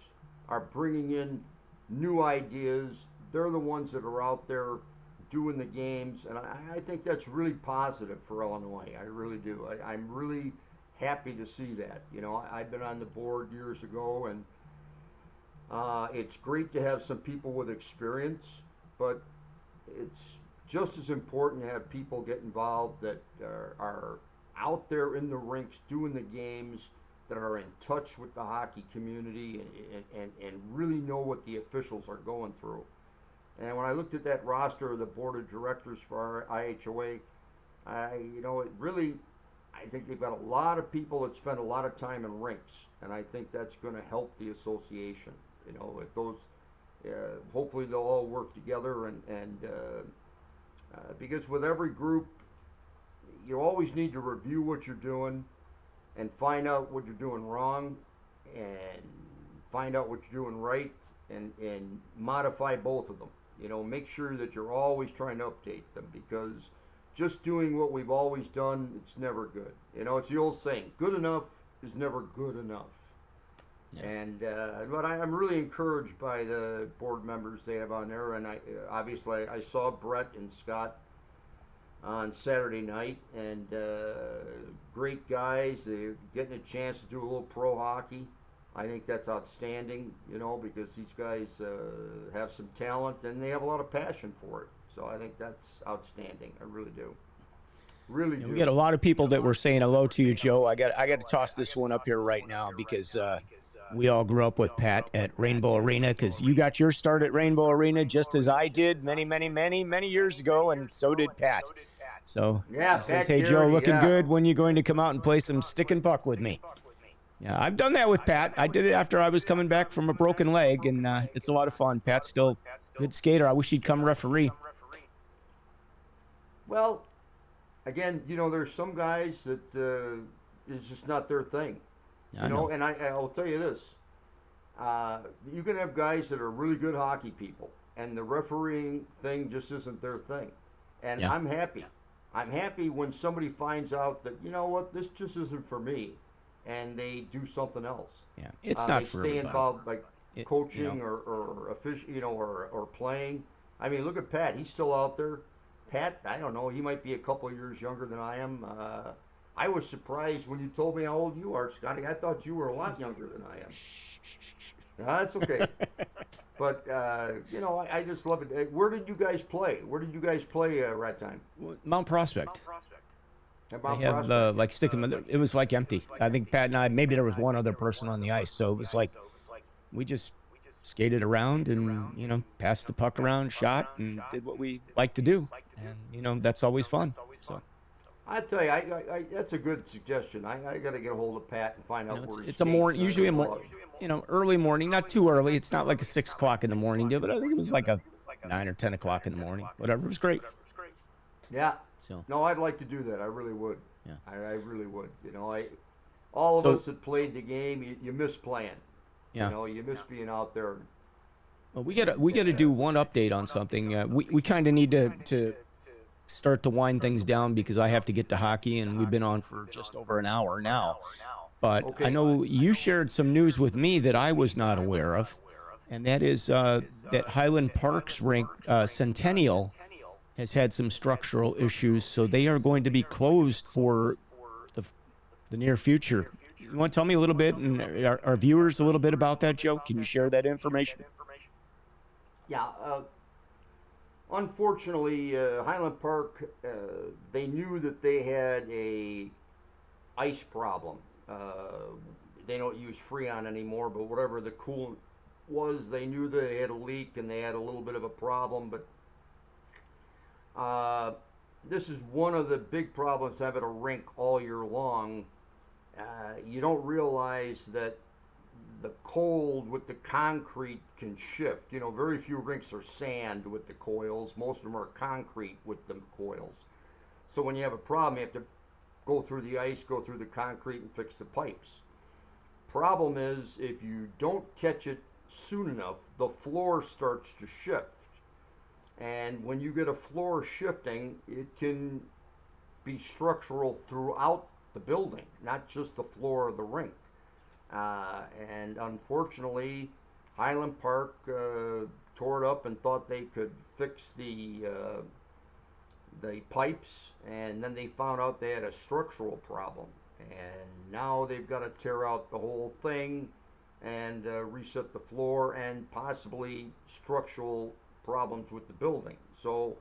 are bringing in new ideas. They're the ones that are out there doing the games, and I think that's really positive for Illinois. I really do. I'm really happy to see that. I've been on the board years ago, and it's great to have some people with experience, but it's just as important to have people get involved that are out there in the rinks doing the games, that are in touch with the hockey community and really know what the officials are going through. And when I looked at that roster of the board of directors for our IHOA, I think they've got a lot of people that spend a lot of time in rinks, and I think that's going to help the association. You know, if those, hopefully they'll all work together, and because with every group, you always need to review what you're doing and find out what you're doing wrong and find out what you're doing right and modify both of them. You know, make sure that you're always trying to update them, because just doing what we've always done, it's never good. You know, it's the old saying, good enough is never good enough. Yeah. And but I'm really encouraged by the board members they have on there, and obviously I saw Brett and Scott on Saturday night, and great guys. They're getting a chance to do a little pro hockey. I think that's outstanding, you know, because these guys have some talent and they have a lot of passion for it. So I think that's outstanding. I really do. Really do. We got a lot of people that were saying hello to you, Joe. I got to toss this one up here right now, because we all grew up with Pat at Rainbow Arena, because you got your start at Rainbow Arena just as I did many years ago, and so did Pat. So yeah, he says, hey, Joe, looking good. When you going to come out and play some stick and puck with me? Yeah, I've done that with Pat. I did it after I was coming back from a broken leg, and it's a lot of fun. Pat's still a good skater. I wish he'd come referee. Well, again, you know, there's some guys that it's just not their thing. You know, and I'll tell you this. You can have guys that are really good hockey people, and the refereeing thing just isn't their thing. And yeah. I'm happy. I'm happy when somebody finds out that, you know what, this just isn't for me, and they do something else. Yeah, it's not for everybody. They stay involved, like coaching, you know, or official, you know, or playing. I mean, look at Pat. He's still out there. Pat, I don't know. He might be a couple of years younger than I am. I was surprised when you told me how old you are, Scotty. I thought you were a lot younger than I am. No, that's okay. But, you know, I just love it. Where did you guys play? Where did you guys play Rat Time? Mount Prospect. They have, like, it was, like, empty. I think Pat and I, maybe there was one other person on the ice. So it was like, we just skated around and, you know, passed the puck around, shot, and did what we like to do. And, you know, that's always fun. So I tell you, that's a good suggestion. I got to get a hold of Pat and find out where it's a morning, usually a morning, you know, early morning, not too early. It's not like a 6 o'clock in the morning deal, but I think it was like a 9 or 10 o'clock in the morning. Whatever, it was great. Yeah. So no, I'd like to do that. I really would. Yeah. I really would. You know, all of us that played the game, you miss playing. Yeah. You know, you miss being out there. Well, we gotta do one update on something. We kind of need to start to wind things down, because I have to get to hockey, and we've been on for just over an hour now. But okay. I know you shared some news with me that I was not aware of, and that is that Highland Park's rink Centennial has had some structural issues, so they are going to be closed for the near future. You want to tell me a little bit, and our viewers a little bit about that, Joe? Can you share that information? Yeah. Unfortunately, Highland Park, they knew that they had a ice problem. They don't use Freon anymore, but whatever the coolant was, they knew they had a leak and they had a little bit of a problem. But this is one of the big problems having a rink all year long. You don't realize that the cold with the concrete can shift. You know, very few rinks are sand with the coils. Most of them are concrete with the coils. So when you have a problem, you have to go through the ice, go through the concrete, and fix the pipes. Problem is, if you don't catch it soon enough, the floor starts to shift. And when you get a floor shifting, it can be structural throughout the building, not just the floor of the rink. And unfortunately, Highland Park tore it up and thought they could fix the pipes, and then they found out they had a structural problem. And now they've got to tear out the whole thing and reset the floor, and possibly structural problems with the building. So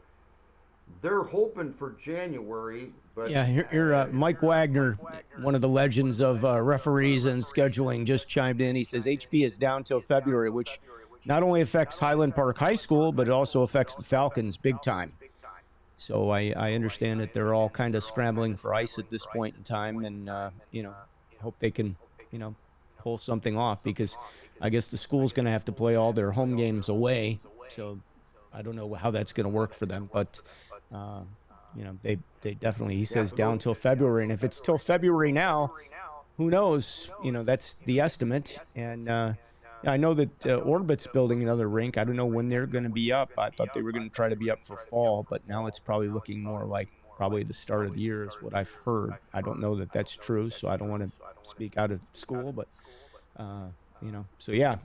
they're hoping for January, but yeah, here Mike Wagner, one of the legends of referees and scheduling, just chimed in. He says HP is down till February, which not only affects Highland Park High School, but it also affects the Falcons big time. So I understand that they're all kind of scrambling for ice at this point in time, and hope they can pull something off, because I guess the school's going to have to play all their home games away. So I don't know how that's going to work for them, but they definitely, he says, down till February, and if it's till February now, who knows? That's the estimate. And I know that Orbit's building another rink. I don't know when they're going to be up. I thought they were going to try to be up for fall, but now it's probably looking more like probably the start of the year is what I've heard. I don't know that that's true, so I don't want to speak out of school, but so yeah,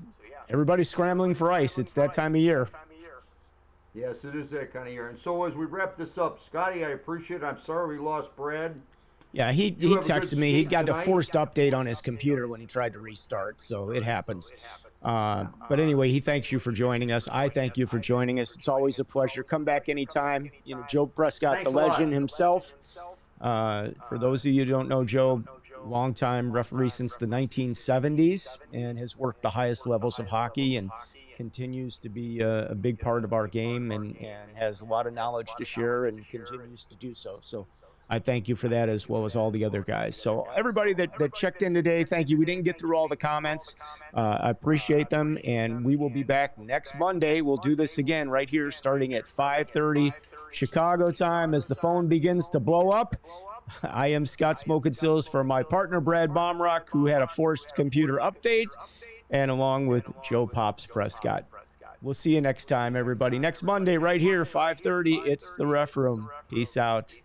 everybody's scrambling for ice. It's that time of year. Yes, it is that kind of year. And so as we wrap this up, Scotty, I appreciate it. I'm sorry we lost Brad. Yeah, he texted me. He got a forced update on his computer when he tried to restart, so it happens. But anyway, he thanks you for joining us. I thank you for joining us. It's always a pleasure. Come back anytime. Joe Prescott, the legend himself. For those of you who don't know Joe, longtime referee since the 1970s, and has worked the highest levels of hockey and continues to be a big part of our game, and has a lot of knowledge to share and continues to do so. So I thank you for that, as well as all the other guys. So everybody that checked in today, thank you. We didn't get through all the comments. I appreciate them, and we will be back next Monday. We'll do this again right here starting at 5:30 Chicago time as the phone begins to blow up. I am Scott Smokin Silz for my partner Brad Baumruck, who had a forced computer update, and along with Joe Pops Prescott. We'll see you next time, everybody. Next Monday right here, 5:30. It's the Ref Room. Peace out.